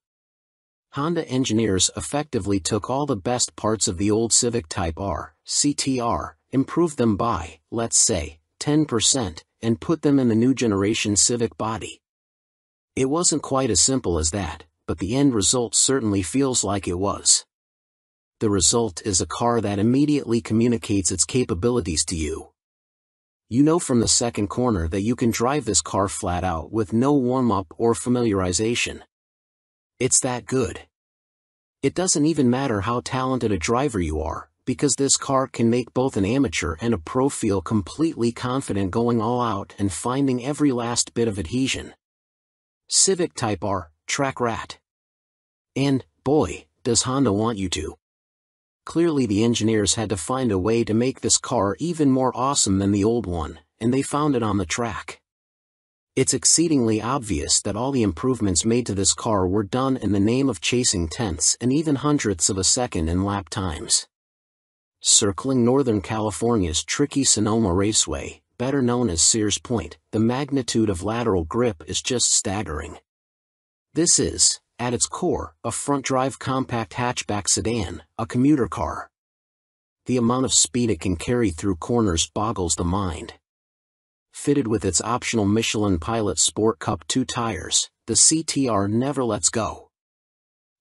Honda engineers effectively took all the best parts of the old Civic Type R, CTR, improved them by, let's say, 10%, and put them in the new generation Civic body. It wasn't quite as simple as that, but the end result certainly feels like it was. The result is a car that immediately communicates its capabilities to you. You know from the second corner that you can drive this car flat out with no warm-up or familiarization. It's that good. It doesn't even matter how talented a driver you are, because this car can make both an amateur and a pro feel completely confident going all out and finding every last bit of adhesion. Civic Type R, track rat. And, boy, does Honda want you to. Clearly the engineers had to find a way to make this car even more awesome than the old one, and they found it on the track. It's exceedingly obvious that all the improvements made to this car were done in the name of chasing tenths and even hundredths of a second in lap times. Circling Northern California's tricky Sonoma Raceway, better known as Sears Point, the magnitude of lateral grip is just staggering. This is, at its core, a front-drive compact hatchback sedan, a commuter car. The amount of speed it can carry through corners boggles the mind. Fitted with its optional Michelin Pilot Sport Cup 2 tires, the CTR never lets go.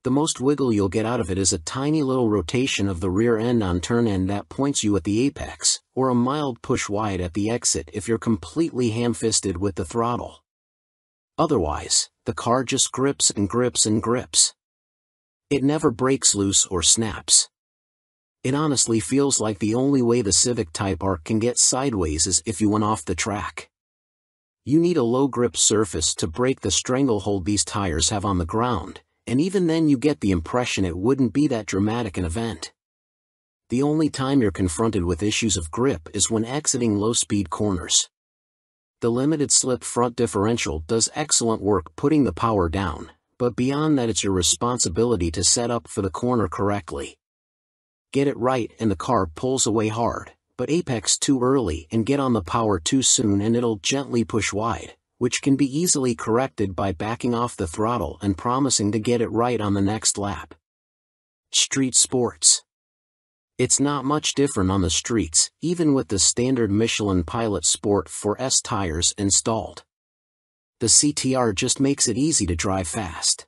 The most wiggle you'll get out of it is a tiny little rotation of the rear end on turn end that points you at the apex, or a mild push wide at the exit if you're completely ham-fisted with the throttle. Otherwise, the car just grips and grips and grips. It never breaks loose or snaps. It honestly feels like the only way the Civic Type R can get sideways is if you went off the track. You need a low grip surface to break the stranglehold these tires have on the ground, and even then you get the impression it wouldn't be that dramatic an event. The only time you're confronted with issues of grip is when exiting low-speed corners. The limited slip front differential does excellent work putting the power down, but beyond that it's your responsibility to set up for the corner correctly. Get it right and the car pulls away hard, but apex too early and get on the power too soon and it'll gently push wide, which can be easily corrected by backing off the throttle and promising to get it right on the next lap. Street sports. It's not much different on the streets, even with the standard Michelin Pilot Sport 4S tires installed. The CTR just makes it easy to drive fast.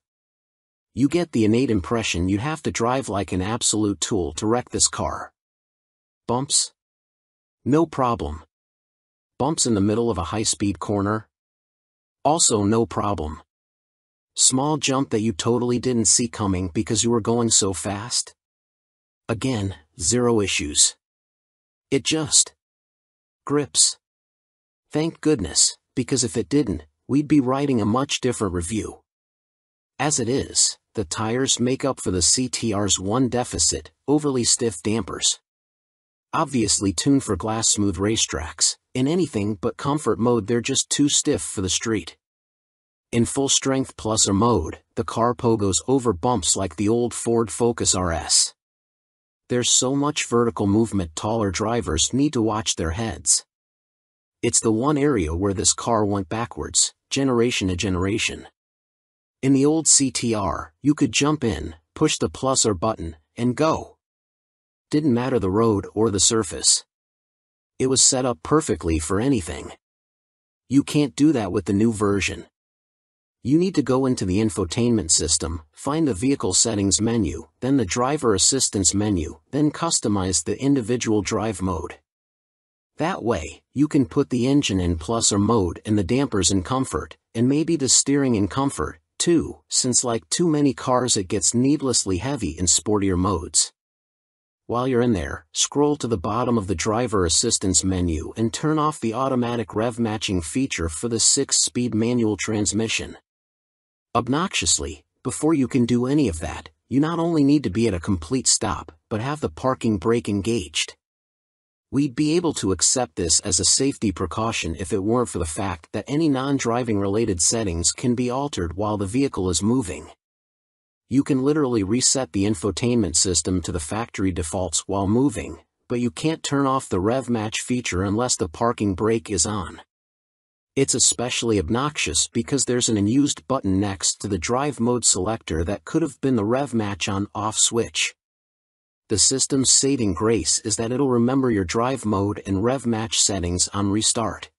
You get the innate impression you'd have to drive like an absolute tool to wreck this car. Bumps? No problem. Bumps in the middle of a high-speed corner? Also no problem. Small jump that you totally didn't see coming because you were going so fast? Again, zero issues. It just grips. Thank goodness, because if it didn't, we'd be writing a much different review. As it is, the tires make up for the CTR's one deficit, overly stiff dampers. Obviously tuned for glass-smooth racetracks, in anything but comfort mode they're just too stiff for the street. In full-strength plus or mode, the car pogos over bumps like the old Ford Focus RS. There's so much vertical movement taller drivers need to watch their heads. It's the one area where this car went backwards, generation to generation. In the old CTR, you could jump in, push the plus or button, and go. Didn't matter the road or the surface. It was set up perfectly for anything. You can't do that with the new version. You need to go into the infotainment system, find the vehicle settings menu, then the driver assistance menu, then customize the individual drive mode. That way, you can put the engine in plus or mode and the dampers in comfort, and maybe the steering in comfort, too, since like too many cars it gets needlessly heavy in sportier modes. While you're in there, scroll to the bottom of the driver assistance menu and turn off the automatic rev matching feature for the 6-speed manual transmission. Obnoxiously, before you can do any of that, you not only need to be at a complete stop, but have the parking brake engaged. We'd be able to accept this as a safety precaution if it weren't for the fact that any non-driving related settings can be altered while the vehicle is moving. You can literally reset the infotainment system to the factory defaults while moving, but you can't turn off the rev match feature unless the parking brake is on. It's especially obnoxious because there's an unused button next to the drive mode selector that could have been the rev match on/off switch. The system's saving grace is that it'll remember your drive mode and rev match settings on restart.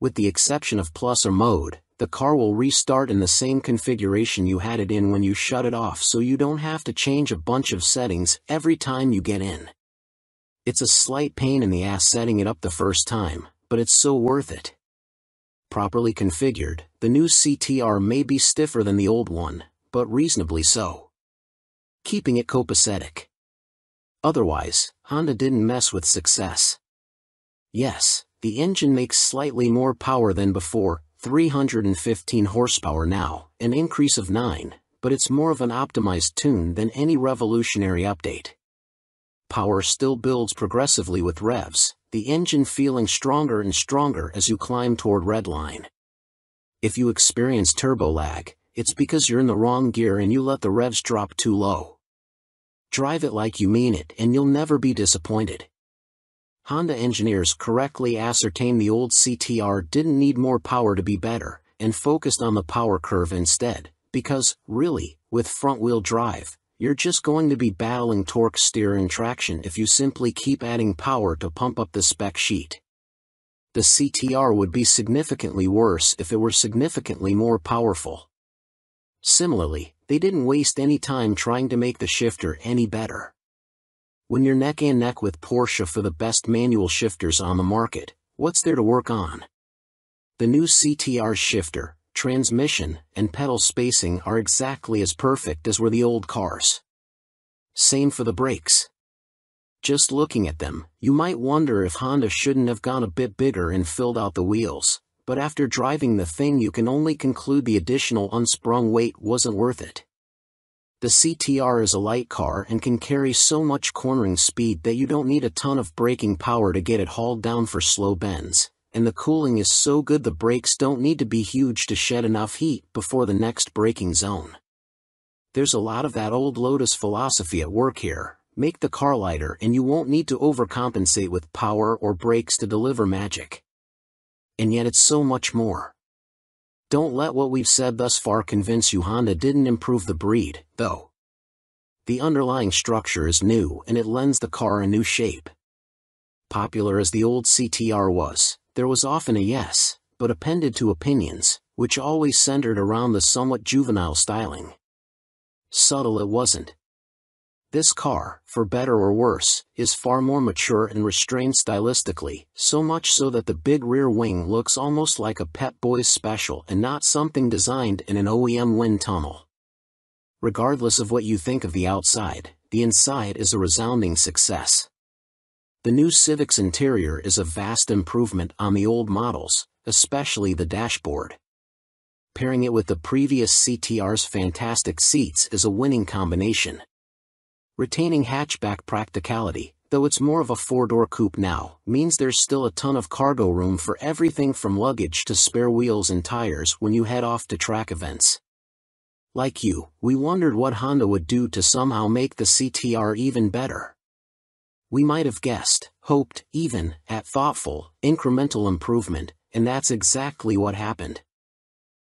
With the exception of plus or mode, the car will restart in the same configuration you had it in when you shut it off, so you don't have to change a bunch of settings every time you get in. It's a slight pain in the ass setting it up the first time, but it's so worth it. Properly configured, the new CTR may be stiffer than the old one, but reasonably so, keeping it copacetic. Otherwise, Honda didn't mess with success. Yes, the engine makes slightly more power than before, 315 horsepower now, an increase of 9, but it's more of an optimized tune than any revolutionary update. Power still builds progressively with revs, the engine feeling stronger and stronger as you climb toward redline. If you experience turbo lag, it's because you're in the wrong gear and you let the revs drop too low. Drive it like you mean it and you'll never be disappointed. Honda engineers correctly ascertained the old CTR didn't need more power to be better, and focused on the power curve instead, because, really, with front-wheel drive, you're just going to be battling torque, steer and traction if you simply keep adding power to pump up the spec sheet. The CTR would be significantly worse if it were significantly more powerful. Similarly, they didn't waste any time trying to make the shifter any better. When you're neck and neck with Porsche for the best manual shifters on the market, what's there to work on? The new CTR's shifter, transmission, and pedal spacing are exactly as perfect as were the old cars. Same for the brakes. Just looking at them, you might wonder if Honda shouldn't have gone a bit bigger and filled out the wheels, but after driving the thing you can only conclude the additional unsprung weight wasn't worth it. The CTR is a light car and can carry so much cornering speed that you don't need a ton of braking power to get it hauled down for slow bends, and the cooling is so good the brakes don't need to be huge to shed enough heat before the next braking zone. There's a lot of that old Lotus philosophy at work here: make the car lighter and you won't need to overcompensate with power or brakes to deliver magic. And yet it's so much more. Don't let what we've said thus far convince you Honda didn't improve the breed, though. The underlying structure is new and it lends the car a new shape. Popular as the old CTR was, there was often a yes, but appended to opinions, which always centered around the somewhat juvenile styling. Subtle it wasn't. This car, for better or worse, is far more mature and restrained stylistically, so much so that the big rear wing looks almost like a Pep Boys special and not something designed in an OEM wind tunnel. Regardless of what you think of the outside, the inside is a resounding success. The new Civic's interior is a vast improvement on the old models, especially the dashboard. Pairing it with the previous CTR's fantastic seats is a winning combination. Retaining hatchback practicality, though it's more of a four-door coupe now, means there's still a ton of cargo room for everything from luggage to spare wheels and tires when you head off to track events. Like you, we wondered what Honda would do to somehow make the CTR even better. We might have guessed, hoped, even, at thoughtful, incremental improvement, and that's exactly what happened.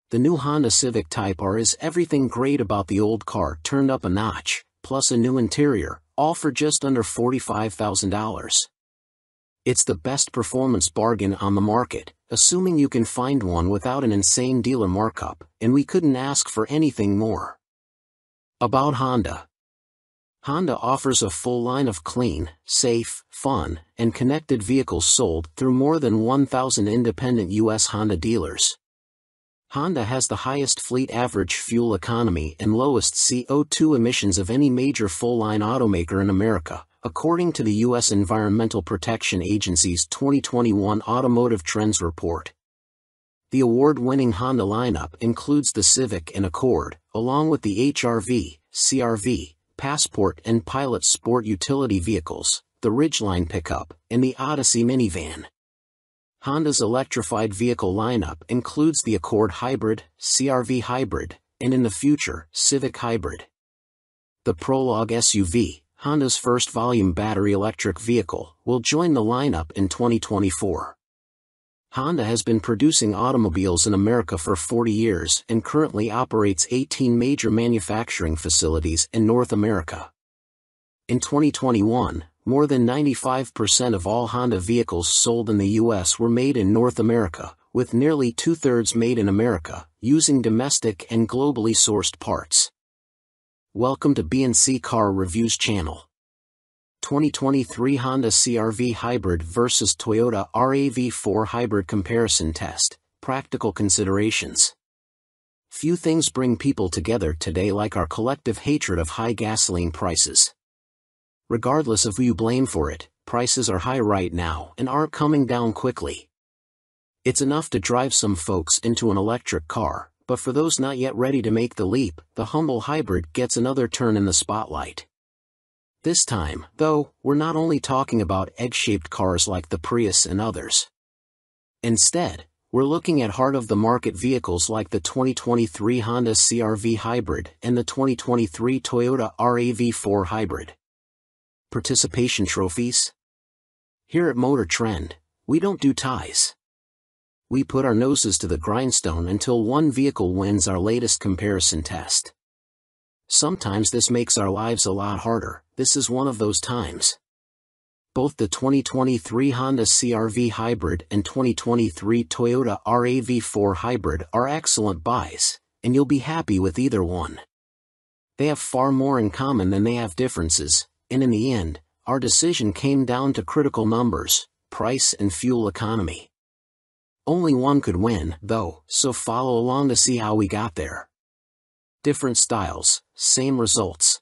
The new Honda Civic Type R is everything great about the old car turned up a notch, plus a new interior, all for just under $45,000. It's the best performance bargain on the market, assuming you can find one without an insane dealer markup, and we couldn't ask for anything more. About Honda. Honda offers a full line of clean, safe, fun, and connected vehicles sold through more than 1,000 independent U.S. Honda dealers. Honda has the highest fleet average fuel economy and lowest CO2 emissions of any major full-line automaker in America, according to the U.S. Environmental Protection Agency's 2021 Automotive Trends Report. The award-winning Honda lineup includes the Civic and Accord, along with the HR-V, CR-V, Passport and Pilot sport utility vehicles, the Ridgeline pickup, and the Odyssey minivan. Honda's electrified vehicle lineup includes the Accord Hybrid, CR-V Hybrid, and in the future, Civic Hybrid. The Prologue SUV, Honda's first volume battery electric vehicle, will join the lineup in 2024. Honda has been producing automobiles in America for 40 years and currently operates 18 major manufacturing facilities in North America. In 2021, more than 95% of all Honda vehicles sold in the U.S. were made in North America, with nearly two-thirds made in America, using domestic and globally sourced parts. Welcome to B&C Car Reviews channel. 2023 Honda CR-V Hybrid vs Toyota RAV4 Hybrid Comparison Test, Practical Considerations. Few things bring people together today like our collective hatred of high gasoline prices. Regardless of who you blame for it, prices are high right now and aren't coming down quickly. It's enough to drive some folks into an electric car, but for those not yet ready to make the leap, the humble hybrid gets another turn in the spotlight. This time, though, we're not only talking about egg-shaped cars like the Prius and others. Instead, we're looking at heart-of-the-market vehicles like the 2023 Honda CR-V Hybrid and the 2023 Toyota RAV4 Hybrid. Participation trophies? Here at Motor Trend, we don't do ties. We put our noses to the grindstone until one vehicle wins our latest comparison test. Sometimes this makes our lives a lot harder. This is one of those times. Both the 2023 Honda CR-V Hybrid and 2023 Toyota RAV4 Hybrid are excellent buys, and you'll be happy with either one. They have far more in common than they have differences, and in the end, our decision came down to critical numbers, price and fuel economy. Only one could win, though, so follow along to see how we got there. Different styles, same results.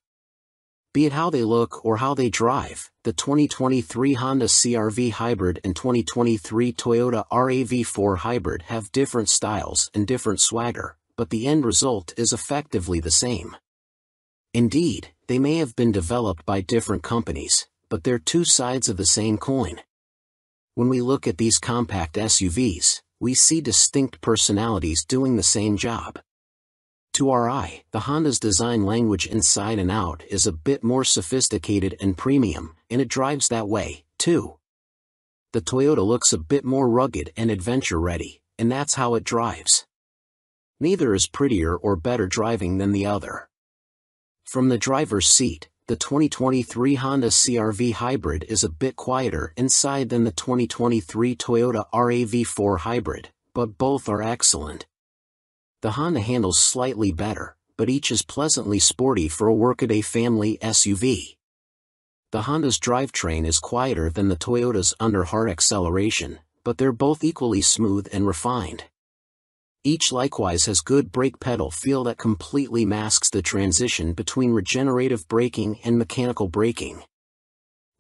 Be it how they look or how they drive, the 2023 Honda CR-V Hybrid and 2023 Toyota RAV4 Hybrid have different styles and different swagger, but the end result is effectively the same. Indeed, they may have been developed by different companies, but they're two sides of the same coin. When we look at these compact SUVs, we see distinct personalities doing the same job. To our eye, the Honda's design language inside and out is a bit more sophisticated and premium, and it drives that way, too. The Toyota looks a bit more rugged and adventure-ready, and that's how it drives. Neither is prettier or better driving than the other. From the driver's seat, the 2023 Honda CR-V Hybrid is a bit quieter inside than the 2023 Toyota RAV4 Hybrid, but both are excellent. The Honda handles slightly better, but each is pleasantly sporty for a workaday family SUV. The Honda's drivetrain is quieter than the Toyota's under hard acceleration, but they're both equally smooth and refined. Each likewise has good brake pedal feel that completely masks the transition between regenerative braking and mechanical braking.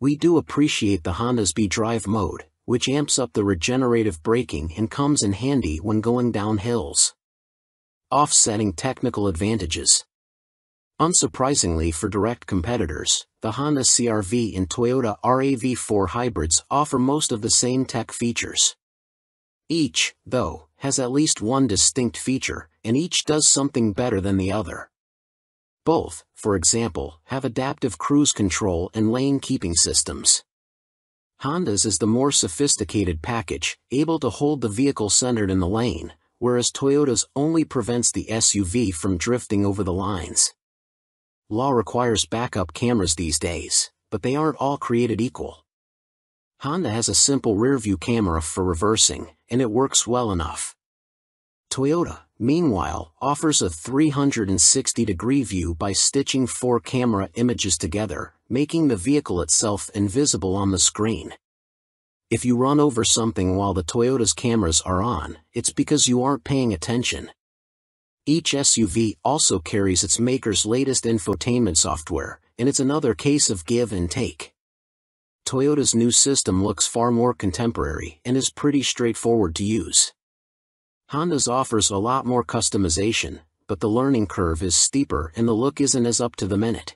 We do appreciate the Honda's B-Drive mode, which amps up the regenerative braking and comes in handy when going down hills. Offsetting technical advantages. Unsurprisingly for direct competitors, the Honda CR-V and Toyota RAV4 hybrids offer most of the same tech features. Each, though, has at least one distinct feature, and each does something better than the other. Both, for example, have adaptive cruise control and lane keeping systems. Honda's is the more sophisticated package, able to hold the vehicle centered in the lane, whereas Toyota's only prevents the SUV from drifting over the lines. Law requires backup cameras these days, but they aren't all created equal. Honda has a simple rear-view camera for reversing, and it works well enough. Toyota, meanwhile, offers a 360-degree view by stitching 4 camera images together, making the vehicle itself invisible on the screen. If you run over something while the Toyota's cameras are on, it's because you aren't paying attention. Each SUV also carries its maker's latest infotainment software, and it's another case of give and take. Toyota's new system looks far more contemporary and is pretty straightforward to use. Honda's offers a lot more customization, but the learning curve is steeper and the look isn't as up to the minute.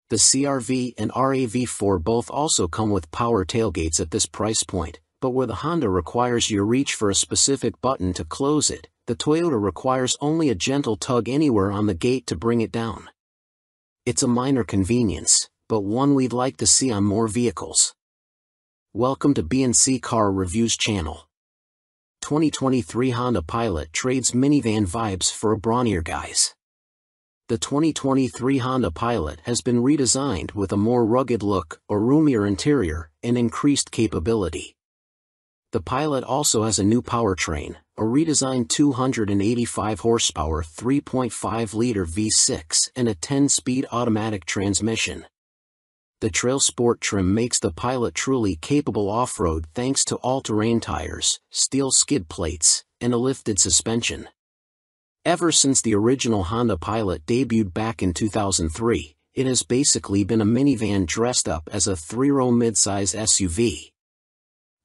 The CR-V and RAV4 both also come with power tailgates at this price point, but where the Honda requires you to reach for a specific button to close it, the Toyota requires only a gentle tug anywhere on the gate to bring it down. It's a minor convenience, but one we'd like to see on more vehicles. Welcome to B&C Car Reviews channel. 2023 Honda Pilot trades minivan vibes for a brawnier guise. The 2023 Honda Pilot has been redesigned with a more rugged look, a roomier interior, and increased capability. The Pilot also has a new powertrain, a redesigned 285 horsepower 3.5-liter V6 and a 10-speed automatic transmission. The Trail Sport trim makes the Pilot truly capable off-road thanks to all-terrain tires, steel skid plates, and a lifted suspension. Ever since the original Honda Pilot debuted back in 2003, it has basically been a minivan dressed up as a three-row midsize SUV.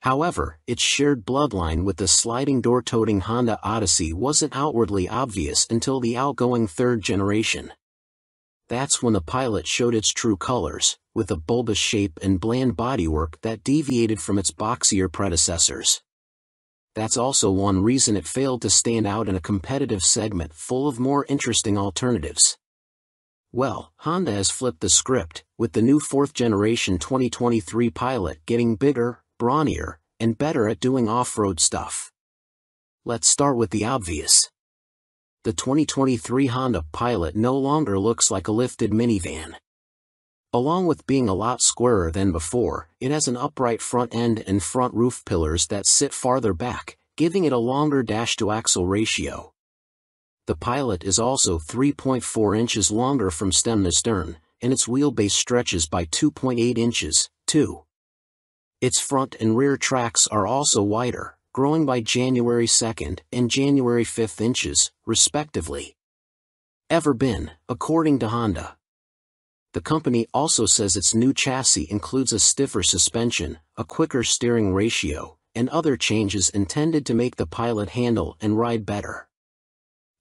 However, its shared bloodline with the sliding door-toting Honda Odyssey wasn't outwardly obvious until the outgoing third generation. That's when the Pilot showed its true colors, with a bulbous shape and bland bodywork that deviated from its boxier predecessors. That's also one reason it failed to stand out in a competitive segment full of more interesting alternatives. Well, Honda has flipped the script, with the new 4th generation 2023 Pilot getting bigger, brawnier, and better at doing off-road stuff. Let's start with the obvious. The 2023 Honda Pilot no longer looks like a lifted minivan. Along with being a lot squarer than before, it has an upright front end and front roof pillars that sit farther back, giving it a longer dash-to-axle ratio. The Pilot is also 3.4 inches longer from stem to stern, and its wheelbase stretches by 2.8 inches, too. Its front and rear tracks are also wider, growing by January 2nd and January 5th inches, respectively. Ever been, according to Honda. The company also says its new chassis includes a stiffer suspension, a quicker steering ratio, and other changes intended to make the Pilot handle and ride better.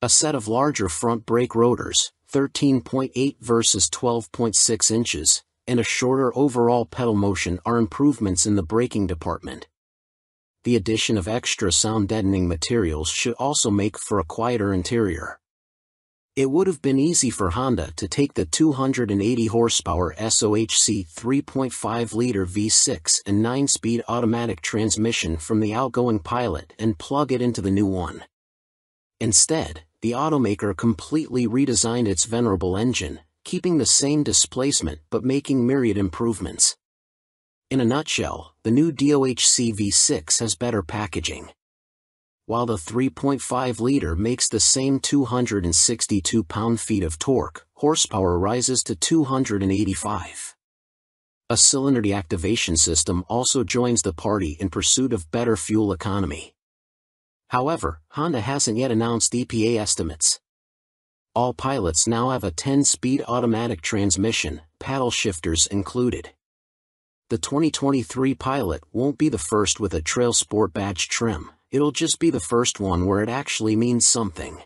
A set of larger front brake rotors, 13.8 versus 12.6 inches, and a shorter overall pedal motion are improvements in the braking department. The addition of extra sound-deadening materials should also make for a quieter interior. It would have been easy for Honda to take the 280 horsepower SOHC 3.5-liter V6 and 9-speed automatic transmission from the outgoing Pilot and plug it into the new one. Instead, the automaker completely redesigned its venerable engine, keeping the same displacement but making myriad improvements. In a nutshell, the new DOHC V6 has better packaging. While the 3.5-liter makes the same 262 pound-feet of torque, horsepower rises to 285. A cylinder deactivation system also joins the party in pursuit of better fuel economy. However, Honda hasn't yet announced EPA estimates. All Pilots now have a 10-speed automatic transmission, paddle shifters included. The 2023 Pilot won't be the first with a Trail Sport badge trim. It'll just be the first one where it actually means something.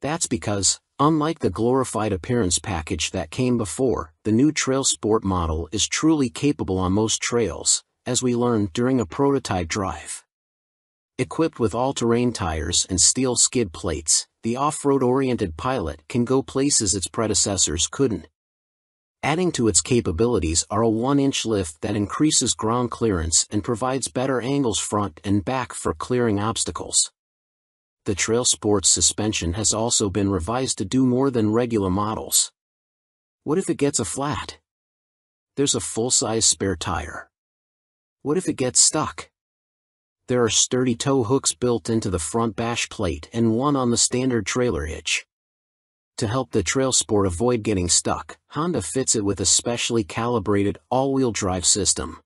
That's because, unlike the glorified appearance package that came before, the new Trail Sport model is truly capable on most trails, as we learned during a prototype drive. Equipped with all-terrain tires and steel skid plates, the off-road-oriented Pilot can go places its predecessors couldn't. Adding to its capabilities are a 1-inch lift that increases ground clearance and provides better angles front and back for clearing obstacles. The Trail Sport's suspension has also been revised to do more than regular models. What if it gets a flat? There's a full-size spare tire. What if it gets stuck? There are sturdy tow hooks built into the front bash plate and one on the standard trailer hitch. To help the Trail Sport avoid getting stuck, Honda fits it with a specially calibrated all-wheel drive system.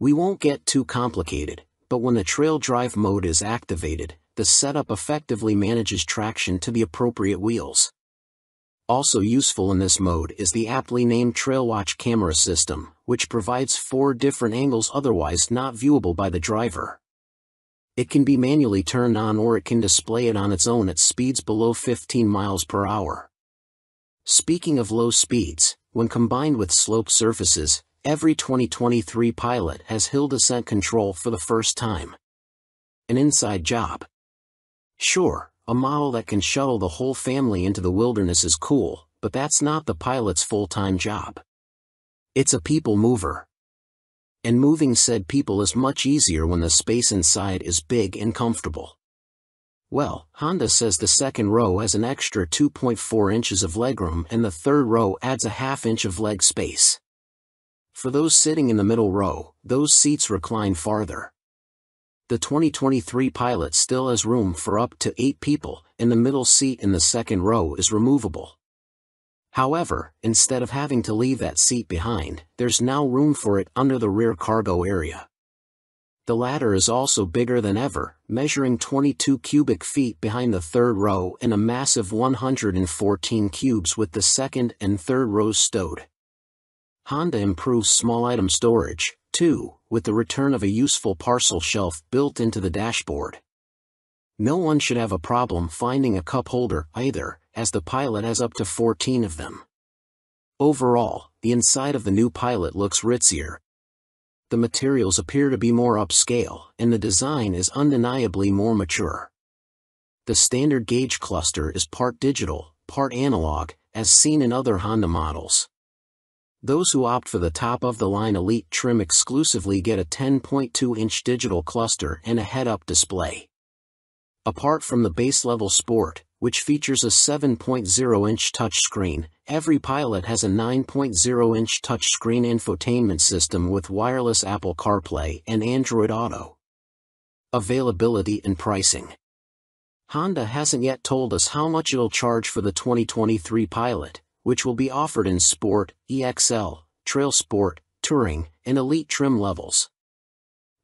We won't get too complicated, but when the Trail Drive mode is activated, the setup effectively manages traction to the appropriate wheels. Also useful in this mode is the aptly named TrailWatch camera system, which provides 4 different angles otherwise not viewable by the driver. It can be manually turned on or it can display it on its own at speeds below 15 miles per hour. Speaking of low speeds, when combined with sloped surfaces, every 2023 Pilot has hill descent control for the first time. An inside job. Sure, a model that can shuttle the whole family into the wilderness is cool, but that's not the Pilot's full-time job. It's a people mover. And moving said people is much easier when the space inside is big and comfortable. Well, Honda says the second row has an extra 2.4 inches of legroom and the third row adds a ½ inch of leg space. For those sitting in the middle row, those seats recline farther. The 2023 Pilot still has room for up to 8 people, and the middle seat in the second row is removable. However, instead of having to leave that seat behind, there's now room for it under the rear cargo area. The latter is also bigger than ever, measuring 22 cubic feet behind the third row and a massive 114 cubes with the second and third rows stowed. Honda improves small item storage, too, with the return of a useful parcel shelf built into the dashboard. No one should have a problem finding a cup holder either, as the Pilot has up to 14 of them. Overall, the inside of the new Pilot looks ritzier. The materials appear to be more upscale, and the design is undeniably more mature. The standard gauge cluster is part digital, part analog, as seen in other Honda models. Those who opt for the top-of-the-line Elite trim exclusively get a 10.2-inch digital cluster and a head-up display. Apart from the base-level Sport, which features a 7.0-inch touchscreen, every Pilot has a 9.0-inch touchscreen infotainment system with wireless Apple CarPlay and Android Auto. Availability and pricing. Honda hasn't yet told us how much it'll charge for the 2023 Pilot, which will be offered in Sport, EXL, Trail Sport, Touring, and Elite trim levels.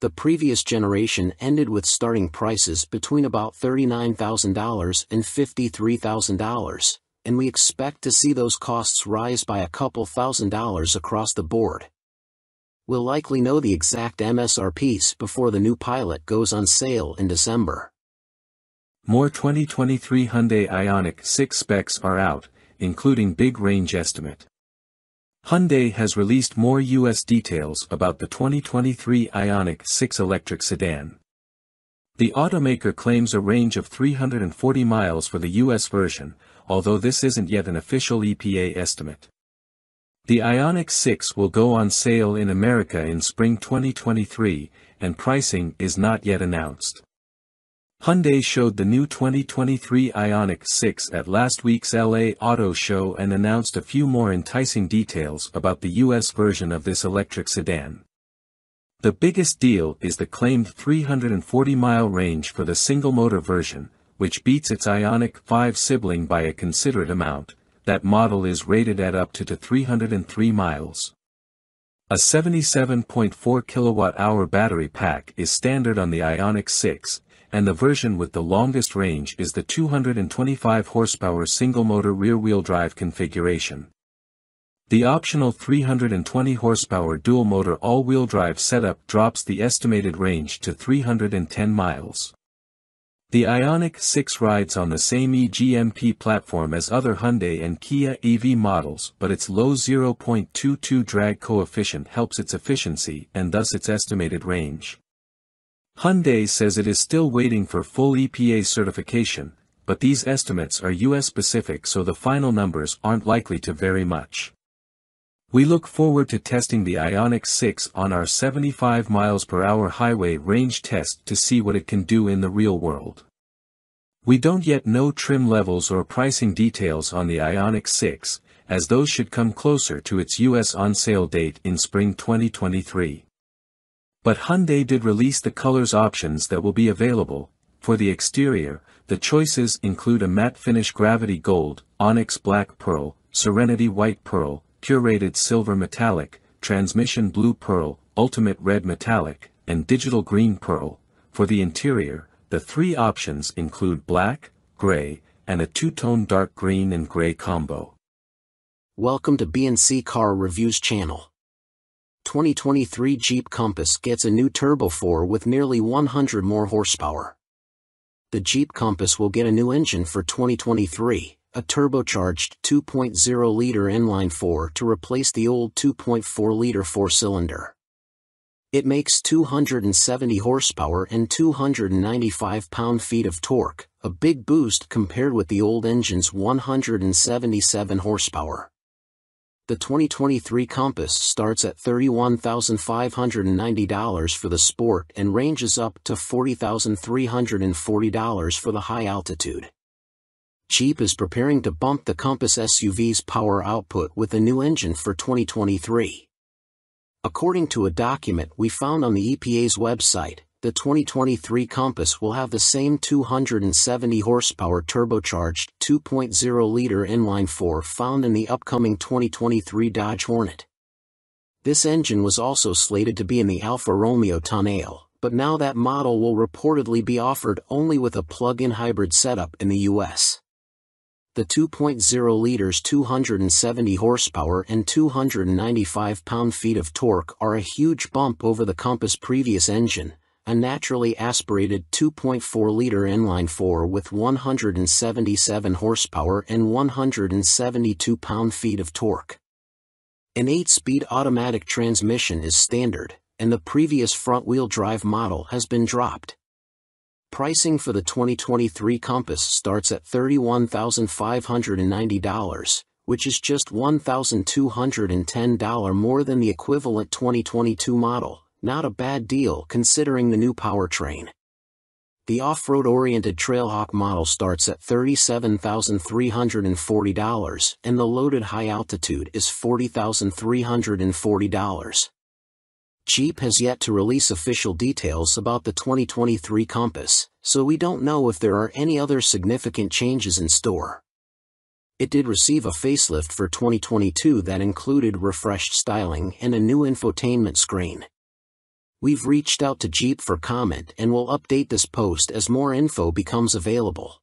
The previous generation ended with starting prices between about $39,000 and $53,000, and we expect to see those costs rise by a couple $1,000s across the board. We'll likely know the exact MSRPs before the new Pilot goes on sale in December. More 2023 Hyundai Ioniq 6 specs are out, including big range estimate. Hyundai has released more U.S. details about the 2023 Ioniq 6 electric sedan. The automaker claims a range of 340 miles for the U.S. version, although this isn't yet an official EPA estimate. The Ioniq 6 will go on sale in America in spring 2023, and pricing is not yet announced. Hyundai showed the new 2023 Ioniq 6 at last week's LA Auto Show and announced a few more enticing details about the US version of this electric sedan. The biggest deal is the claimed 340-mile range for the single-motor version, which beats its Ioniq 5 sibling by a considerate amount. That model is rated at up to 303 miles. A 77.4 kilowatt-hour battery pack is standard on the Ioniq 6, and the version with the longest range is the 225 horsepower single-motor rear-wheel drive configuration. The optional 320 horsepower dual-motor all-wheel drive setup drops the estimated range to 310 miles. The Ioniq 6 rides on the same eGMP platform as other Hyundai and Kia EV models, but its low 0.22 drag coefficient helps its efficiency and thus its estimated range. Hyundai says it is still waiting for full EPA certification, but these estimates are US-specific, so the final numbers aren't likely to vary much. We look forward to testing the Ioniq 6 on our 75 miles per hour highway range test to see what it can do in the real world. We don't yet know trim levels or pricing details on the Ioniq 6, as those should come closer to its US on-sale date in spring 2023. But Hyundai did release the colors options that will be available. For the exterior, the choices include a matte finish gravity gold, onyx black pearl, serenity white pearl, curated silver metallic, transmission blue pearl, ultimate red metallic, and digital green pearl. For the interior, the 3 options include black, gray, and a 2-tone dark green and gray combo. Welcome to B&C Car Reviews channel. 2023 Jeep Compass gets a new Turbo 4 with nearly 100 more horsepower. The Jeep Compass will get a new engine for 2023, a turbocharged 2.0-liter inline-4 to replace the old 2.4-liter four-cylinder. It makes 270 horsepower and 295 pound-feet of torque, a big boost compared with the old engine's 177 horsepower. The 2023 Compass starts at $31,590 for the Sport and ranges up to $40,340 for the high altitude. Jeep is preparing to bump the Compass SUV's power output with a new engine for 2023. According to a document we found on the EPA's website, the 2023 Compass will have the same 270 horsepower turbocharged 2.0-liter inline-4 found in the upcoming 2023 Dodge Hornet. This engine was also slated to be in the Alfa Romeo Tonale, but now that model will reportedly be offered only with a plug-in hybrid setup in the US. The 2.0-liter's 270 horsepower and 295 pound-feet of torque are a huge bump over the Compass' previous engine, a naturally aspirated 2.4-liter inline-4 with 177 horsepower and 172 pound-feet of torque. An 8-speed automatic transmission is standard, and the previous front-wheel drive model has been dropped. Pricing for the 2023 Compass starts at $31,590, which is just $1,210 more than the equivalent 2022 model. Not a bad deal considering the new powertrain. The off-road-oriented Trailhawk model starts at $37,340, and the loaded high altitude is $40,340. Jeep has yet to release official details about the 2023 Compass, so we don't know if there are any other significant changes in store. It did receive a facelift for 2022 that included refreshed styling and a new infotainment screen. We've reached out to Jeep for comment and will update this post as more info becomes available.